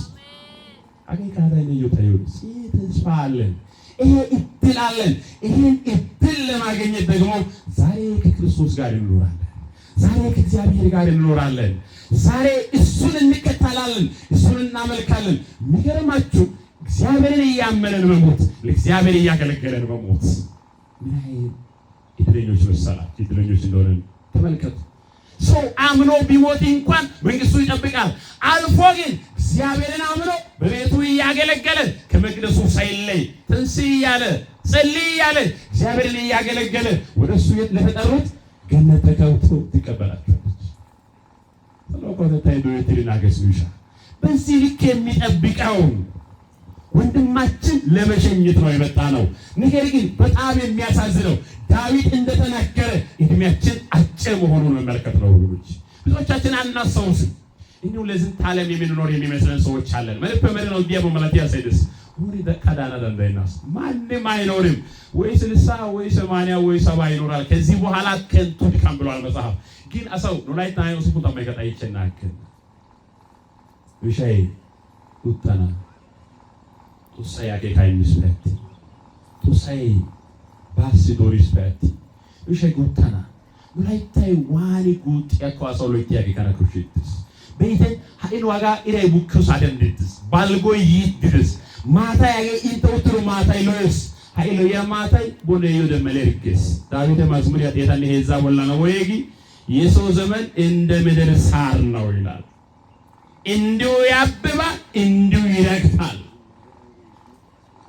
አገካዳይ ነው ይታዩስ ተስፋለን ይሄ እድላለን። ይሄን እድል ለማግኘት ደግሞ ዛሬ ከክርስቶስ ጋር እንኖራለን። ዛሬ ከእግዚአብሔር ጋር እንኖራለን። ዛሬ እሱን እንከተላለን፣ እሱን እናመልካለን። የሚገርማችሁ እግዚአብሔርን እያመንን መሞት፣ ለእግዚአብሔር እያገለገለን መሞት ምን አይነት እድለኞች መሰላችሁ! እድለኞች እንደሆነ ተመልከቱ። ሰው አምኖ ቢሞት እንኳን መንግስቱ ይጠብቃል። አልፎ ግን እግዚአብሔርን አምኖ በቤቱ እያገለገለ ከመቅደሱ ሳይለይ ትንስይ ያለ ጸልይ ያለ እግዚአብሔርን እያገለገለ ወደሱ ለተጠሩት ገነት ተከውቶ ትቀበላቸዋለች። ስለቆተታይ ዶይትሪና ገስሉሻ በዚህ ልክ የሚጠብቀው ወንድማችን ለመሸኘት ነው የመጣ ነው። ነገር ግን በጣም የሚያሳዝነው ዳዊት እንደተናገረ እድሜያችን አጭር መሆኑን መመልከት ነው። ወገኖች ብዙዎቻችን አናስተውልም። እኛው ለዝንት ዓለም የምንኖር የሚመስለን ሰዎች አለን። ማለት በመደነው ዲያቦ ማለት ያሰይደስ ወሪ ደካዳና ደንደይናስ ማንም አይኖርም። ወይ 60 ወይ 80 ወይ 70 ይኖራል። ከዚህ በኋላ ከንቱ ድካም ብሏል መጽሐፍ። ግን አሰው ኖላይት ናይው ሱቁ ተማይገጣ ይችላል። ውሻይ ኡጣና ቱሳይ አገካይ ምስበት ቱሳይ ባሲዶ ሪስፔክት ውሻይ ጉታና ኖላይታይ ዋኒ ጉት ያኳሰው ለይቲ ያገካና ኩሽትስ በይተ ሀይን ዋጋ ኢራይ ቡክስ አደንድትስ ባልጎይ ይድርስ ማታ ያገ ኢንተውትሩ ማታ ይሎስ ሀይሎ የማታይ ቦነዮ ደመለርክስ ዳዊት መዝሙር ያጤታን ሄዛ ወላ ነው ወይጊ የሰው ዘመን እንደ ምድር ሳር ነው ይላል። እንዲሁ ያብባል፣ እንዲሁ ይረግፋል።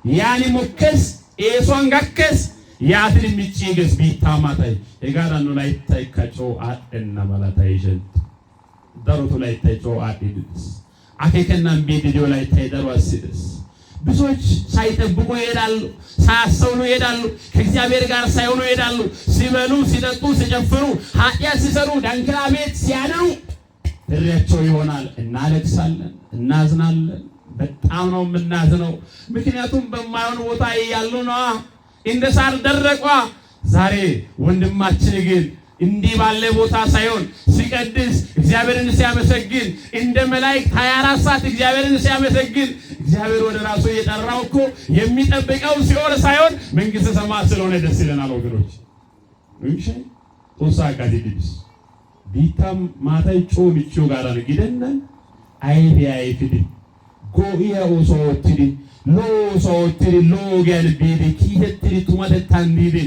ያኒ ሙከስ ኤሶን ጋከስ ያትን ምጪገስ ቢታማታይ የጋራኑ ላይ ታይካጮ አጥና ማላታይ ጀንት ዳሮቱ ላይ ታይጮ አጥድስ አከከናም ቢዲዮ ላይ ታይደሩ አስድስ ብዙዎች ሳይጠብቁ ይሄዳሉ፣ ሳያስተውሉ ይሄዳሉ፣ ከእግዚአብሔር ጋር ሳይሆኑ ይሄዳሉ። ሲበሉ፣ ሲጠጡ፣ ሲጨፍሩ፣ ኃጢአት ሲሰሩ፣ ዳንክራ ቤት ሲያድሩ እሪያቸው ይሆናል። እናለቅሳለን፣ እናዝናለን። በጣም ነው የምናዝነው። ምክንያቱም በማይሆን ቦታ ያሉ ነው፣ እንደ ሳር ደረቋ። ዛሬ ወንድማችን ግን እንዲህ ባለ ቦታ ሳይሆን ሲቀድስ እግዚአብሔርን ሲያመሰግን እንደ መላእክት 24 ሰዓት እግዚአብሔርን ሲያመሰግን እግዚአብሔር ወደ ራሱ እየጠራው እኮ የሚጠብቀው ሲኦል ሳይሆን መንግስተ ሰማያት ስለሆነ ደስ ይለናል ወገኖች። እንጂ ቶሳ ካዲዲስ ቢታም ማታይ ጮሚቾ ጋራ ግደነን አይቢአይ ፍዲ ጎኢያ ኦሶቲዲ ሎሶቲዲ ሎገል ቢዲ ኪተቲዲ ቱማተታንዲዲ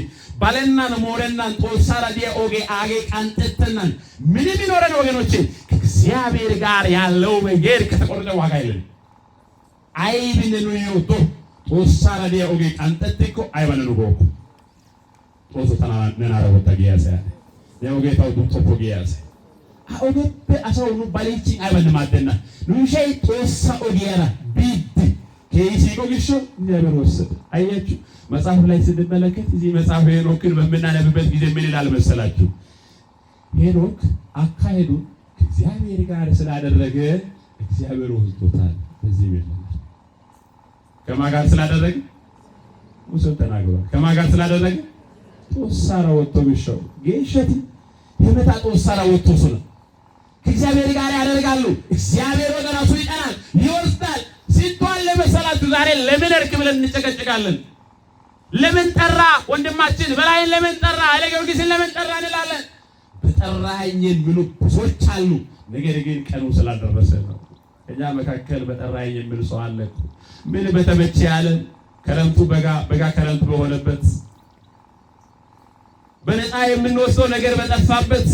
ባለናን ሞረናን ጦሳራ ዲያ ኦጌ አጌ ቃንተተናን ምንም ይኖረን ወገኖቼ ከእግዚአብሔር ጋር ያለው መንገድ ከተቆረጠ ዋጋ የለም። አይብነኑ ይወጡ ጦሳራ ዲያኦጌ አንጠጥቆ አይባነኑ ጎኩ ጦሶ ተናነናረ ወጣጊያሰ ዲያኦጌ ታው ዱጦ ጊያሰ አኦገበ አሳውኑ ባለቺ አይባነማደና ኑሸይ ጦሳ ኦጊያራ ቢድ ከይሲቆ ግሾ እንደበሮስ አያችሁ መጽሐፍ ላይ ስንመለከት እዚህ መጽሐፍ ሄኖክን በመናነብበት ጊዜ ምን ይላል መሰላችሁ? ሄኖክ አካሄዱ ከእግዚአብሔር ጋር ስላደረገ እግዚአብሔር ወስዶታል። በዚህ ይላል ከማን ጋር ስላደረገ ሙሴ ተናግሯል። ከማን ጋር ስላደረገ ጦሳራ ወጥቶ ቢሾው ጌሸቲ የመጣ ጦሳራ ወጥቶ ሰለ ከእግዚአብሔር ጋር ያደርጋሉ። እግዚአብሔር ወደ ራሱ ይጠራል፣ ይወስዳል። ሲቷል ለመሰላችሁ ዛሬ ለምን እርክ ብለን እንጨቀጭቃለን? ለምን ጠራ ወንድማችን በላይን ለምን ጠራ ኃይለ ጊዮርጊስን ለምን ጠራ እንላለን? በጠራኸኝ የሚሉ ብዙዎች አሉ። ነገር ግን ቀኑ ስላልደረሰ ነው። እኛ መካከል በጠራኸኝ የሚሉ ሰው አለ። ምን በተመቸ ያለ ከረምቱ በጋ ከረምቱ በሆነበት በነፃ የምንወስደው ነገር በጠፋበት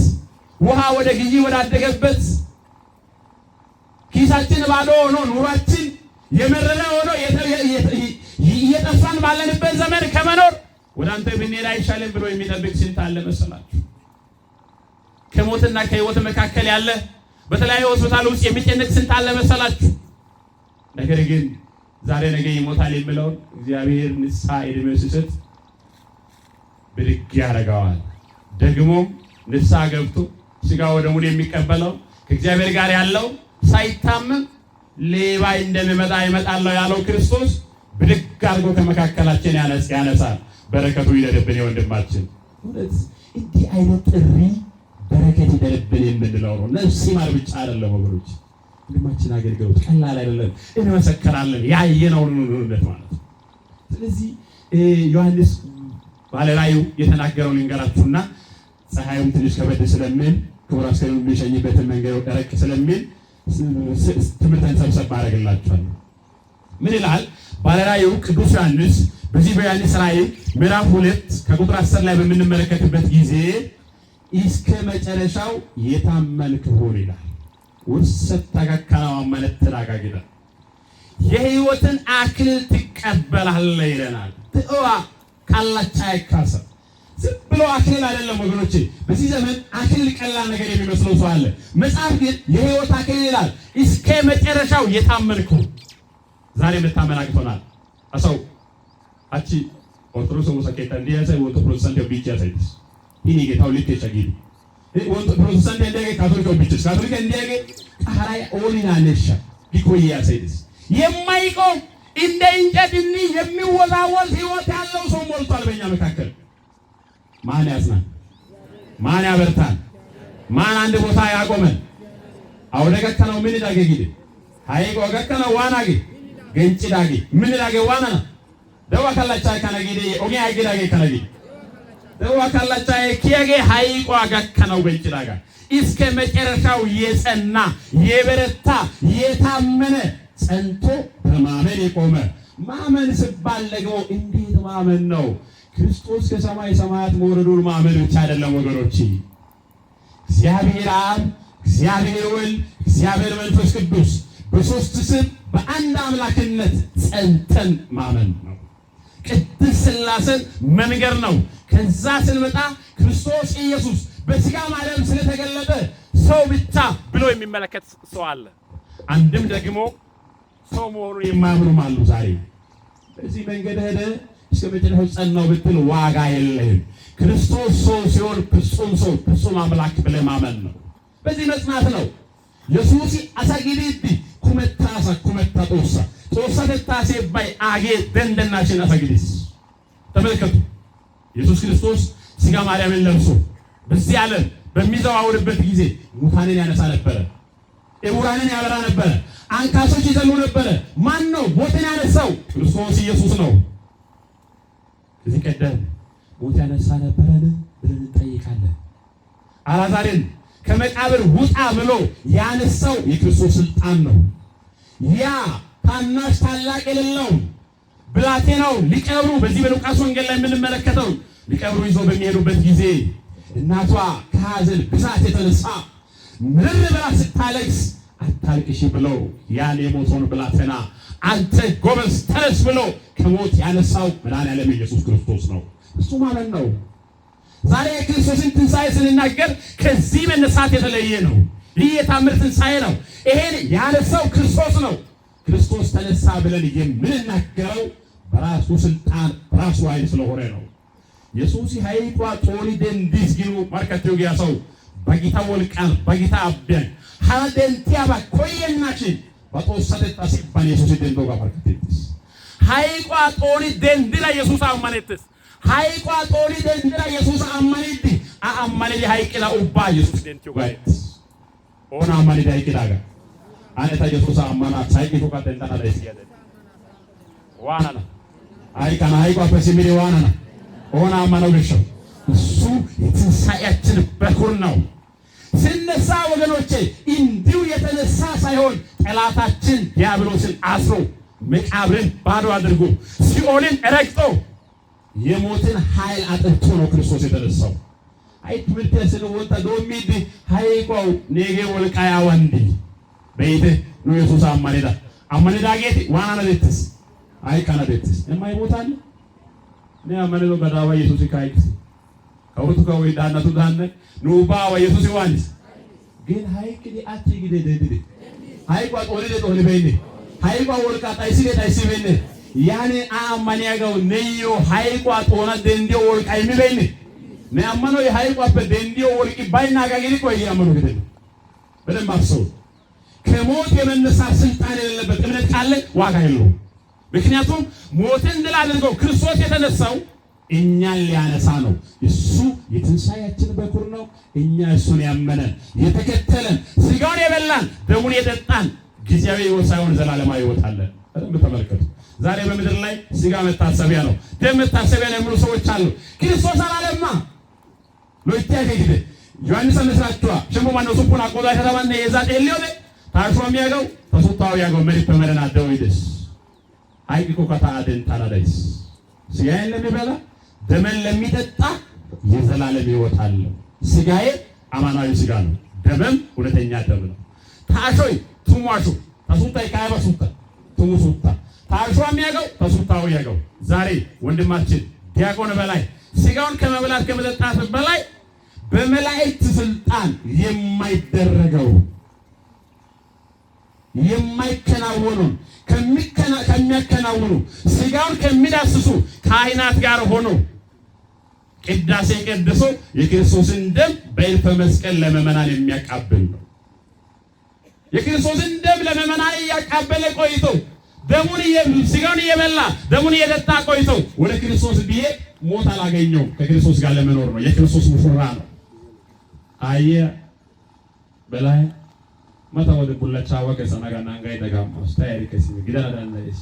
ውሃ ወደ ግዢ ወዳደገበት ኪሳችን ባዶ ሆኖ ኑሯችን የመረረ ሆኖ እየጠፋን ባለንበት ዘመን ከመኖር ወደ አንተ ብንሄድ አይሻልም ብሎ የሚጠብቅ ስንት አለ መሰላችሁ? ከሞትና ከህይወት መካከል ያለ በተለያዩ ሆስፒታል ውስጥ የሚጨነቅ ስንት አለ መሰላችሁ? ነገር ግን ዛሬ ነገ ይሞታል የሚለው እግዚአብሔር ንስሐ ዕድሜ ሲሰጥ ብድግ ያደርገዋል። ደግሞ ንስሐ ገብቶ ስጋ ወደሙን የሚቀበለው ከእግዚአብሔር ጋር ያለው ሳይታመም ሌባ እንደሚመጣ ይመጣል ያለው ክርስቶስ ብድግ አድርጎ ከመካከላችን ያነሳል። በረከቱ ይደርብን ወንድማችን። እውነት እንዲህ አይነት ጥሪ በረከት ይደርብን የምንለው ነው። ነፍስ ይማር ብቻ አይደለም ወገኖች፣ ወንድማችን አገልግሎት ቀላል አይደለም። እንመሰከራለን ያየነውን እውነት ማለት ነው። ስለዚህ ዮሐንስ ባለራእዩ የተናገረውን ልንገራችሁና ፀሐዩም ትንሽ ከበድ ስለሚል ክቡር አስከሬኑን የሚሸኝበትን መንገድ ደረቅ ስለሚል ትምህርትን ሰብሰብ አደርግላችኋለሁ። ምን ይላል ባለራእዩ ቅዱስ ዮሐንስ? በዚህ በዮሐንስ ራእይ ምዕራፍ 2 ከቁጥር 10 ላይ በምንመለከትበት ጊዜ እስከ መጨረሻው የታመንክ ሁን ይላል። ወሰት ተጋካናው አመነት ተዳጋግዳ የህይወትን አክሊል ትቀበላለህ ይለናል። ትዋ ካላቻ አይካሰ ዝም ብሎ አክሊል አይደለም ወገኖቼ። በዚህ ዘመን አክሊል ቀላል ነገር የሚመስለው ሰው አለ። መጽሐፍ ግን የህይወት አክሊል ይላል። እስከ መጨረሻው የታመንክ ሁን። ዛሬ መታመን አቅቶናል። አሰው አቺ ኦርቶዶክስ ወሰከታ እንዲያሰ ወንቶ ፕሮቴስታንት ቢቻ ሳይትስ ይሄ ጌታው ልክ ይቸጊል ወንቶ ፕሮቴስታንት እንዲያገ ካቶሊክ ቢቻ ካቶሊክ እንዲያገ አራይ ኦሊና ነሻ ቢኮያ ሳይትስ የማይቆም እንደ እንጨት የሚወዛወዝ ህይወት ያለው ሰው ሞልቷል በእኛ መካከል። ማን ያጽናን? ማን ያበርታን? ማን አንድ ቦታ ያቆመን? አውደገከነው ምን ዳገጊድ ሃይቆ ገከነው ዋናጊ ገንጭዳጊ ምን ዳገ ዋና ደዋ ካላቻ ከነጊድ ኦጌ አይገዳገ ከነጊ ደዋ ካላቻ kiyaጌ ሃይቆ ገከነው ገንጭዳጋ እስከ መጨረሻው የጸና የበረታ የታመነ ጸንቶ በማመን የቆመ። ማመን ሲባል ደግሞ እንዴት ማመን ነው? ክርስቶስ ከሰማይ ሰማያት መውረዱን ማመን ብቻ አይደለም ወገኖች። እግዚአብሔር አብ፣ እግዚአብሔር ወልድ፣ እግዚአብሔር መንፈስ ቅዱስ በሶስት ስም በአንድ አምላክነት ጸንተን ማመን ነው። ቅድስት ሥላሴን መንገር ነው። ከዛ ስንመጣ ክርስቶስ ኢየሱስ በሥጋ ማለም ስለተገለጠ ሰው ብቻ ብሎ የሚመለከት ሰው አለ። አንድም ደግሞ ሰው መሆኑን የማያምኑም አሉ። ዛሬ በዚህ መንገድ ሄደ እስከ መጨረሻው ጸናው ብትል ዋጋ የለህም። ክርስቶስ ሰው ሲሆን ፍጹም ሰው ፍጹም አምላክ ብለህ ማመን ነው። በዚህ መጽናት ነው። ኢየሱስ አሳጊዲቲ ኩመታሳ ኩመታጦሳ ጦሳ ተታሴ ባይ አጌ ደንደናሽን አሳጊዲስ ተመልከቱ። ኢየሱስ ክርስቶስ ሥጋ ማርያምን ለብሶ በዚህ ዓለም በሚዘዋወርበት ጊዜ ሙታንን ያነሳ ነበረ፣ ዕውራንን ያበራ ነበረ፣ አንካሶች ይዘሉ ነበረ። ማን ነው ሞትን ያነሳው? ክርስቶስ ኢየሱስ ነው። እዚህ ቀደም ሞት ያነሳ ነበረን ብለን እንጠይቃለን። አልዓዛርን ከመቃብር ውጣ ብሎ ያነሳው የክርስቶስ ስልጣን ነው። ያ ታናሽ ታላቅ የሌለው ብላቴናው ሊቀብሩ በዚህ በሉቃስ ወንጌል ላይ የምንመለከተው ሊቀብሩ ይዞ በሚሄዱበት ጊዜ እናቷ ከሐዘን ብዛት የተነሳ ምርር ብላ ስታለቅስ አታልቅሽ ብሎ ያን የሞተውን ብላቴና አንተ ጎበዝ ተነስ ብሎ ከሞት ያነሳው መድኃኒዓለም ኢየሱስ ክርስቶስ ነው። እሱ ማለት ነው። ዛሬ የክርስቶስን ትንሣኤ ስንናገር ከዚህ መነሳት የተለየ ነው። ይህ የታምር ትንሣኤ ነው። ይሄን ያነሳው ክርስቶስ ነው። ክርስቶስ ተነሳ ብለን የምንናገረው በራሱ ስልጣን በራሱ ኃይል ስለሆነ ነው። ኢየሱስ ኃይቋ ጦሪ ደንዲስ ግሩ ማርከቴው ያሰው በጌታ ወልቃን በጌታ አብያን ሀደንቲያባ ኮይናችን በጦሰተ ሲባል ኢየሱስ ደንዶ ጋር ማርከቴስ ኃይቋ ጦሪ ደንዲላ ኢየሱስ አማነትስ ኃይቋ ጦሪ ደንዲላ ኢየሱስ አማነቲ አማነሊ ኃይቅላ ኡባ ኢየሱስ ደንቲው ጋይስ ኦና አማነሊ ኃይቅላ ጋር አንተ ኢየሱስ አማና ሳይቂቱ ካደንታና ለሲያደ ዋናና አይካና ኃይቋ በሲሚሪ ዋናና ኦና አማናው ለሽው እሱ የትንሣኤያችን በኩር ነው። ሲነሳ ወገኖቼ እንዲሁ የተነሳ ሳይሆን ጠላታችን ዲያብሎስን አስሮ መቃብርን ባዶ አድርጎ ሲኦልን ረግጦ የሞትን ኃይል አጥፍቶ ነው ክርስቶስ የተነሳው። አይ ትምርተስን ወጣ ዶሚድ ኃይቋው ነገ ወልቃያ ወንዲ በይተ ነው ኢየሱስ አማኔዳ ጌት ዋና ነደትስ አይ ካናደትስ የማይሞታል ነው አማኔዶ ገዳዋ ኢየሱስ ካይክስ ከውቱ ከወይ ዳናቱ ዳነ ኑባ ኢየሱስ ይዋንስ ግን ኃይቅ ዲአቲ ግደ ደድደ ኃይቋ ጦሪ ጦሪ በይነ ኃይቋ ወልቃ ታይሲ በይነ ያኔ አማኒያጋው ነዮ ኃይቋ ጦና ደንዲዮ ወልቃ የሚበይነ ነአማኖ የኃይቋ በደንዲዮ ወልቂ ባይና ጋግሪ ቆይ ያመኑ ግደ በደም አፍሰው ከሞት የመነሳት ስልጣን የሌለበት እምነት ካለ ዋጋ የለውም። ምክንያቱም ሞትን ድል አድርጎ ክርስቶስ የተነሳው እኛን ሊያነሳ ነው። እሱ የትንሣኤያችን በኩር ነው። እኛ እሱን ያመነን የተከተለን ስጋውን የበላን ደሙን የጠጣን ጊዜያዊ ሕይወት ሳይሆን ዘላለማዊ ሕይወት አለን። ተመልከቱ። ዛሬ በምድር ላይ ስጋ መታሰቢያ ነው፣ ደም መታሰቢያ ነው የሚሉ ሰዎች አሉ። ክርስቶስ አላለማ ሎይቲያ ከግደ ዮሐንስ መስራችኋ ሸሞ ማነው ሱፑን አቆዳ ከተባነ የዛጤ ሊሆነ ታርፎ የሚያገው ተሱታው ያገው መሪ በመረና ደውይደስ አይቂኮ ከታአደን ታላዳይስ ስጋዬን ለሚበላ ደመን ለሚጠጣ የዘላለም ሕይወት አለው። ስጋዬ አማናዊ ስጋ ነው፣ ደመም ሁለተኛ ደም ነው። ታሾይ ቱሟሹ ተሱታይ ካይበሱታ ቱሙሱታ ታሾ የሚያገው ተሱታው ያገው ዛሬ ወንድማችን ዲያቆን በላይ ስጋውን ከመብላት ከመጠጣት በላይ በመላእክት ስልጣን የማይደረገው የማይከናወኑ ከሚያከናውኑ ስጋውን ከሚዳስሱ ካህናት ጋር ሆኖ ቅዳሴ ቀድሶ የክርስቶስን ደም በእልፈ መስቀል ለመመናን የሚያቃብል ነው። የክርስቶስን ደም ለመመናን ያቃበለ ቆይቶ ስጋውን እየበላ ደሙን እየጠጣ ቆይቶ ወደ ክርስቶስ ቢሄድ ሞት አላገኘው። ከክርስቶስ ጋር ለመኖር ነው። የክርስቶስ ሙሽራ ነው። አየ በላይ mata wode bullacha waga sanaga nangai daga mostayri kasi gidana danais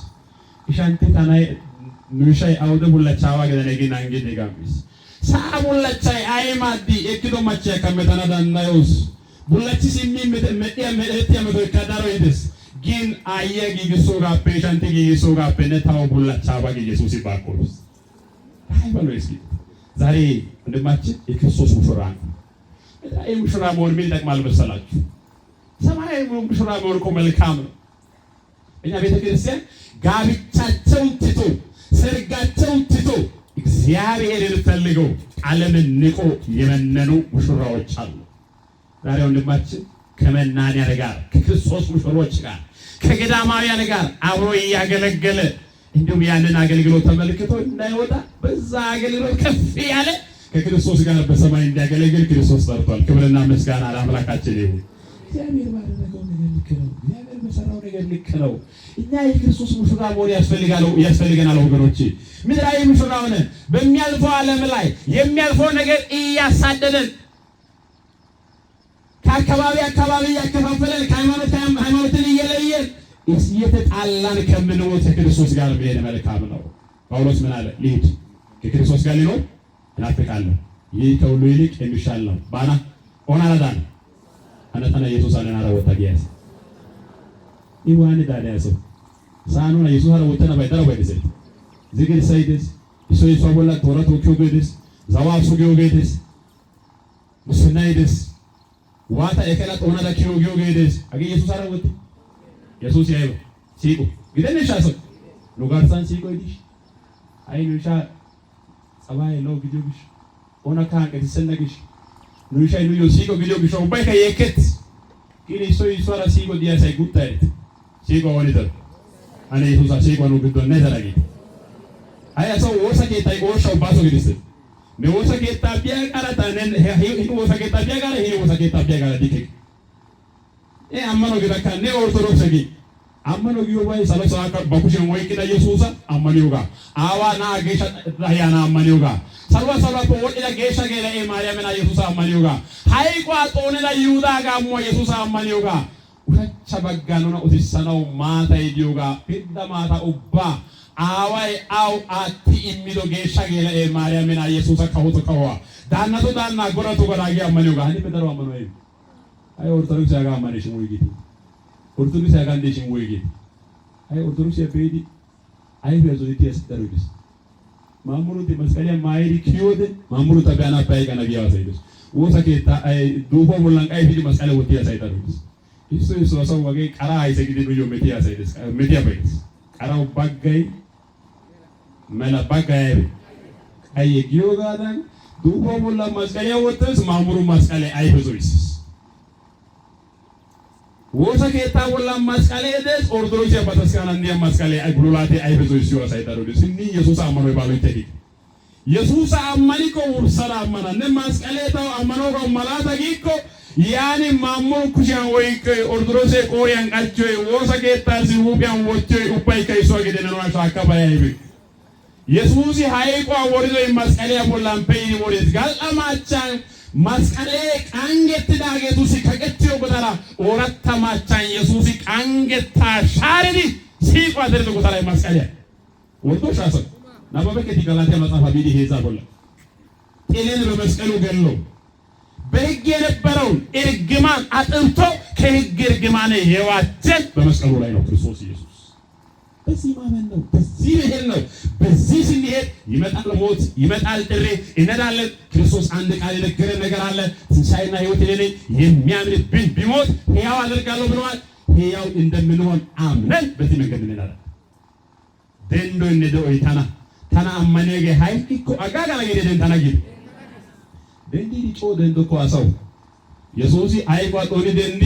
ishanti tanai nushai aude bullacha waga danagi nangi daga mis sa bullacha ay madi ekido macha kametana danayos bullachi simmi media media medo kadaro ides gin aye gigisoga peshanti gigisoga penetaw bullacha waga Jesus ibakolos ay baloiski ዛሬ እንደማችን የክርስቶስ ሙሽራ ነው። አይ ሙሽራ መሆን ምን ይጠቅማል መሰላችሁ? ሰማያዊ ሙሽራ መሆን እኮ መልካም ነው። እኛ ቤተክርስቲያን ጋብቻቸውን ትቶ ሰርጋቸውን ትቶ እግዚአብሔርን ፈልገው ዓለምን ንቆ የመነኑ ሙሽራዎች አሉ። ዛሬ ወንድማችን ከመናንያን ጋር ከክርስቶስ ሙሽሮች ጋር ከገዳማውያን ጋር አብሮ እያገለገለ እንዲሁም ያንን አገልግሎት ተመልክቶ እንዳይወጣ በዛ አገልግሎት ከፍ ያለ ከክርስቶስ ጋር በሰማይ እንዲያገለግል ክርስቶስ ጠርቷል። ክብርና ምስጋና ለአምላካችን ይሁን። እግዚአብሔር ባደረገው ነገር ልክ ነው። እግዚአብሔር በሰራው ነገር ልክ ነው። እኛ የክርስቶስ ሙሽራ መሆን ያስፈልገናል ወገኖቼ። ምድራዊ ሙሽራ ሆነን በሚያልፈው ዓለም ላይ የሚያልፈው ነገር እያሳደደን ከአካባቢ እያከፋፈለን ሃይማኖትን እየለየን እየተጣላን ከምንሞት ከክርስቶስ ጋር ብለን መልካም ነው። ጳውሎስ ምን አለ? ልሂድ ከክርስቶስ ጋር ሊኖር እናፍቃለሁ፣ ይህ ከሁሉ ይልቅ የሚሻል ነው። ባና ኦናራዳን አነተና ኢየሱስ አለና ወጣጊያስ ይዋን ዳዳያስ ሳኑና ኢየሱስ አለ ወጣና ባይጠራ ባይደስ ዝግል ሳይደስ ኢየሱስ ይሷቦላ ተወራቶ ኪዮገደስ ዛዋሱ ኪዮገደስ ሙስናይደስ Wata ekela tona da kiro gedes. Agi Yesus ara wote. Yesus ya eba. Siko. Gidene shaso. Lugar san siko idish. Ai nusha sabai lo gidiyo gish. Ona kan ke senna gish. Nusha inu siko gidiyo gish. Ubai ka yeket. Kini so iswara siko dia sai gutta. Siko wani dar. Ani Yesus siko anu gido ne daragi. Ai aso wosa ke tai go shau baso gidise. Me wosa ke tapia kara tanen he wosa ke tapia kara he wosa ke tapia kara dike. Ammano gida kan ne orthodox gi. Ammano gi obai sala sala ka bakushen wai kida Yesusa ammani yoga. Awa na gesha rahiyana ammani yoga. Salwa salwa to wodila gesha gela Maria mena Yesusa ammani yoga. Hai kwa tone la Yuda ga mo Yesusa ammani yoga. Ucha bagano na udisana mata idioga. Pidda mata ubba. Awai au ati immido gesha gela Maria mena Yesusa kawoto kawa. Danna to danna gora to gora gi ammani yoga. Hani pedaro ammano ei. Ai orthodox aga ammani shimu giti. Orthodox aga ande shimu giti. Ai orthodox ya pedi. Ai bezo iti asdarudis. Mamuru te maskalia mairi kiyode. Mamuru tabiana pai kana biya saidus. Wosa ke ta ai duho mulang ai fidi maskalia wotia saidus. Isu asa wage kara ai segide nuyo metia saidus. Metia pais. Kara baggai mela baggai ai giyoga dan duho mulang maskalia wotus mamuru maskalia ai bezois. Wosa ke ta wala maskalia des orthodox ya bataskana ndia maskalia ai bululate ai bezois yo saidus. Ni Yesus amano balu tedi. Yesus amani ko ursala amana ne maskalia ta amano ko malata giko yani mamul kushan woike orthodox ko yang alchoy wosa ke ta si hubian wochoy upai kai so gede no sa kabaya ibi. Yesus hai ko worizo maskalia bolam peini woris gal amachan maskale kanget dage tu sikagetiyo godara oratta machan Yesus kangeta sharidi si padre to godara maskale woto shasa na babe ke digalate matsafa bidi heza bolla enen be maskalu gello begere baron ergman atunto ke gergmane yewaten be maskalu ላይ ነው ክርስቶስ ኢየሱስ በዚህ ማመን ነው በዚህ መሄድ ነው በዚህ ስንሄድ ይመጣል ሞት ይመጣል ጥሪ እንሄዳለን ክርስቶስ አንድ ቃል የነገረን ነገር አለ ትንሣኤና ሕይወት እኔ ነኝ የሚያምንብኝ ቢሞት ሕያው አደርጋለሁ ብለዋል ሕያው እንደምንሆን አምነን በዚህ መንገድ እንሄዳለን ደንዶ እንደው ይታና ታና አማኔገ ሃይኪኮ አጋጋላ ገደን ታናጊ ደንዲ ዲጮ ደንዶ ኳሳው ኢየሱስ አይቋ ጦኒ ደንዲ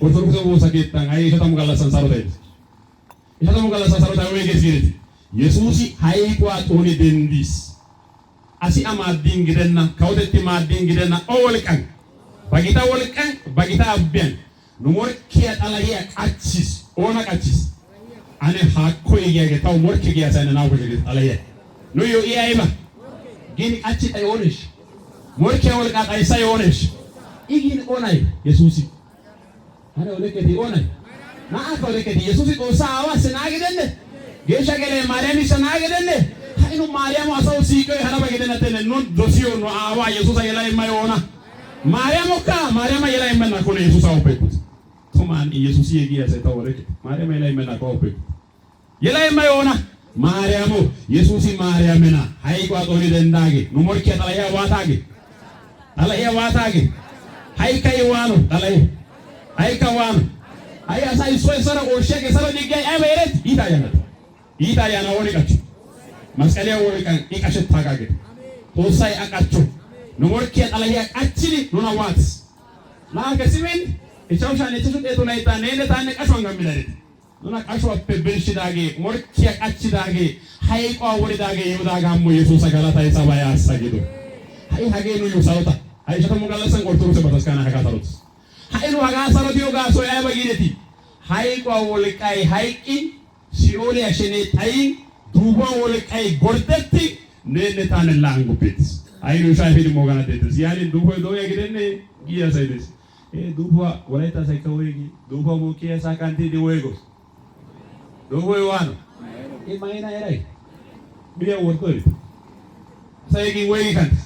ኦርቶዶክስ ወሰከታን አይ ሸታሙ ጋላ ሰንሳሮ ታይ ሸታሙ ጋላ ሰንሳሮ ታይ ወይ ገሲት ኢየሱስ አይቋ ጦኒ ደንዲስ አሲ አማዲን ግደና ካውደቲ ማዲን ግደና ኦወልቀን ባጊታ አብያን ኑሞርኪያ ጣላያ ቃቺስ ኦና ቃቺስ አኔ ሃኮ ይያገታው ሞርኪ ያሳነ ናው በገደ ጣላያ ኑዮ ኢያይባ ግን ቃቺ ታይሆንሽ ሞርኪ ወልቃ ጣይሳ ይሆንሽ ይግን ኦናይ ኢየሱስ አረ ወለከቲ ኦናይ ናአከ ወለከቲ ኢየሱስ ቆሳ አዋስ ናገደለ ጌሻ ገለ ማርያም ይሰናገደለ ሃይኑ ማርያም አሳው ሲቆ ሀና በገደነተለ ኖ ዶሲዮ ኖ አዋ ኢየሱስ አይላይ ማይሆና ማርያም ኦካ ማርያም አይላይ መና ኮነ ኢየሱስ አውበኩት ቶማን ኢየሱስ ይጊያ ሰታው ወለከ ማርያም አይላይ መና ኮውበኩ የላይ ማይሆና ማርያም ኢየሱስ ማርያምና ሃይቋ ጦሪ ደንዳጌ ኖ ሞርኪ አላያ ዋታጌ ሃይካይ ዋኑ አላይ ሃይካዋኑ አያ ሳይ ሶይ ሰራ ኦሸገ ሰራ ዲጋይ አይበረት ይታያና ወልቃች መስቀሊያ ወልቃን ይቃሽት ታጋገ ቶሳይ አቃቹ ኖርኪ አላያ አቺሊ ኖናዋት ማከሲምን ኢቻውሻን እትሱጤቱ ላይታ ነነ ታነ ቃሽዋን ጋሚላለ ኖና ቃሽዋ በብልሽ ዳጌ ሞርኪ አቃቺ ዳጌ ሃይቋ ወልዳጌ ይውዳጋሙ ኢየሱስ ሰጋላታ ይሳባያ አሳጊዱ ሃይ ሃጌኑ ይውሳውታ ሃይ ሸተሙ ጋላሰን ኦርቶዶክስ በተስካና ሃጋታሩት ሃይኑ ሃጋሳሩት ዮጋ ሶያ በጊደቲ ሃይቋ ወልቃይ ሃይቂ ሲኦል ያሸኔ ታይ ዱባ ወልቃይ ጎርደቲ ነነታን ላንጉበት አይኑ ሻይፊድ ሞጋና ደትስ ያኒ ዱባ ዶያ ግደነ ጊያ ሳይደስ ዱባ ወላይታ ሳይከወይ ዱባ ሞኪያ ሳካንቲ ዲዌጎስ ዱባ ዋኑ ማይና ያራይ ቢያ ወርቆይ ሳይጊ ወይ ካንት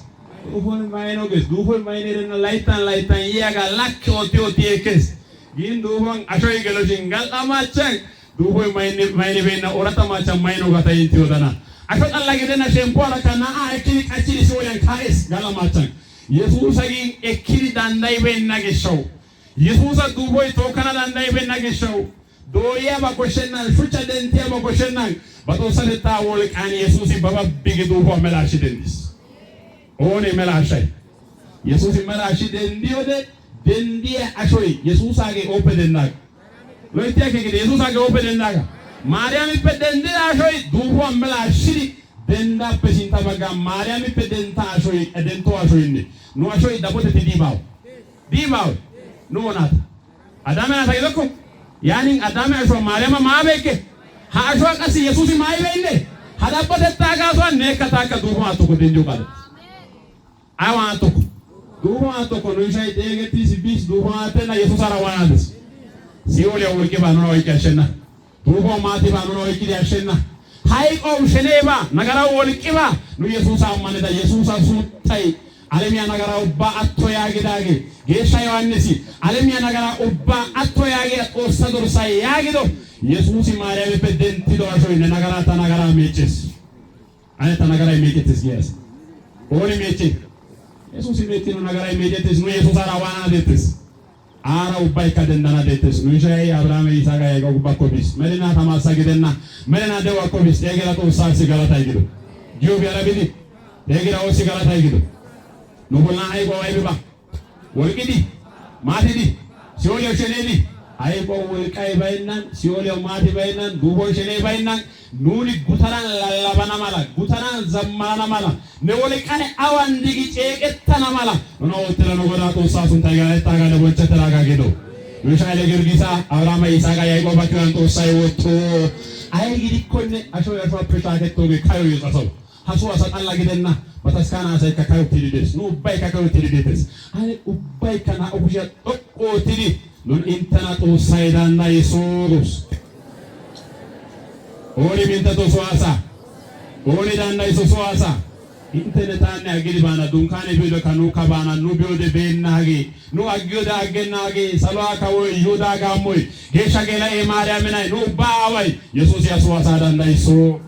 ዱባ ማይኖ ገስ ዱባ ማይነረና ላይታን ያጋ ላክ ኦቲኦቲ ኤክስ giin duuban ashoy geloshin gal'amachan duuboy mayne beena orata machan mayno gata yinti odana asho alla gidena shempora kana ekiri kachiri soyan kaes gal'amachan yesus agi ekiri dandai beena gesho Yesuusa duuboy tookana danda'ibeenna gishawu dooyaa bakoshennan shuchcha dentiyaa bakoshennan batoosatettaa wolqaan Yesuusi bababbigi duuboo melaashi dendis. Ooni melaashay Yesuusi melaashi dendiyoode dendiya ashoy Yesuusaagee ooppe dendaaga. Loytiyaa keekide Yesuusaagee ooppe dendaaga. Maariyaamippe dendida ashoy duuboo melaashidi dendaappe sinta baggaa Maariyaamippe denta ashoy dentoo ashoyinne nu ashoy dabotetti diibaaw nu wonaata. Adame naata gidokko yaani Adame asho Maariyaama maa beeke ha asho qasi Yesuusi maa beenne ha dabbotettaa gaasuwaan neekkataa akka duuboo tokko dendiyo qaadatti. Awa tokko duuboo tokko nu ishay deegettis bis duuboo tenna Yesuus ara waanaadis. Siyooliya wolqi baanuna oyqi ashenna. Duuboo maati baanuna oyqidi ashenna. Hayqoo sheneba nagara wolqiba nu Yesuusa ammanida Yesuusa suuttay alemiya nagara ubba atto yaagidage geeshsha Yohannisi alemiya nagara ubba atto yaagida Xoossa dorsa yaagido Yesuusi Maariyaamippe dentido ashoy ne nagara ta nagara meeches. Ane ta nagara meechetes gees. Ooni meeche Yesuusi meettino nagara meechetes nu Yesuusa ara waana deettes. Ara ubbai kadendana deettes nu ishay Abrahaam Isaaqa yaaqoob bakkobis melina tamasa gidenna melina dewa kobis eegera Xoossa sigalata gido Joobi arabidi eegera o sigalata gido nu bolla ay go ay biba wolqidi maatidi sioliyo shenedi ay go wolqay baynan sioliyo maati baynan duubo sheney baynan nuni gutaran lallabana mala gutaran zammana mala ne wolqane awan digi ceeqettana mala no otela no goda Xoossa sunta galata gada bonchatara ga gido nu shayle girgisa Abrahaam Isaaqa yaaqoob bakkan Xoossa yotto ay gidikkonne asho yasho apetaakettoge kayo yotaso hasu asa alla gidenna bataskana asa ka kayo tidides nu ubbay ka kayo tidides ay ubbay kana obusha tokko tidi nun intana Xoossa idanna Yesuus Ori minta to soasa Ori danna iso soasa internet agiri bana dunkane bido kanu kabana nu biode benage nu agyoda agenage salwa kawo yoda gamoy gesha gela e Maariyaamina nu baaway Yesuus ya soasa danna iso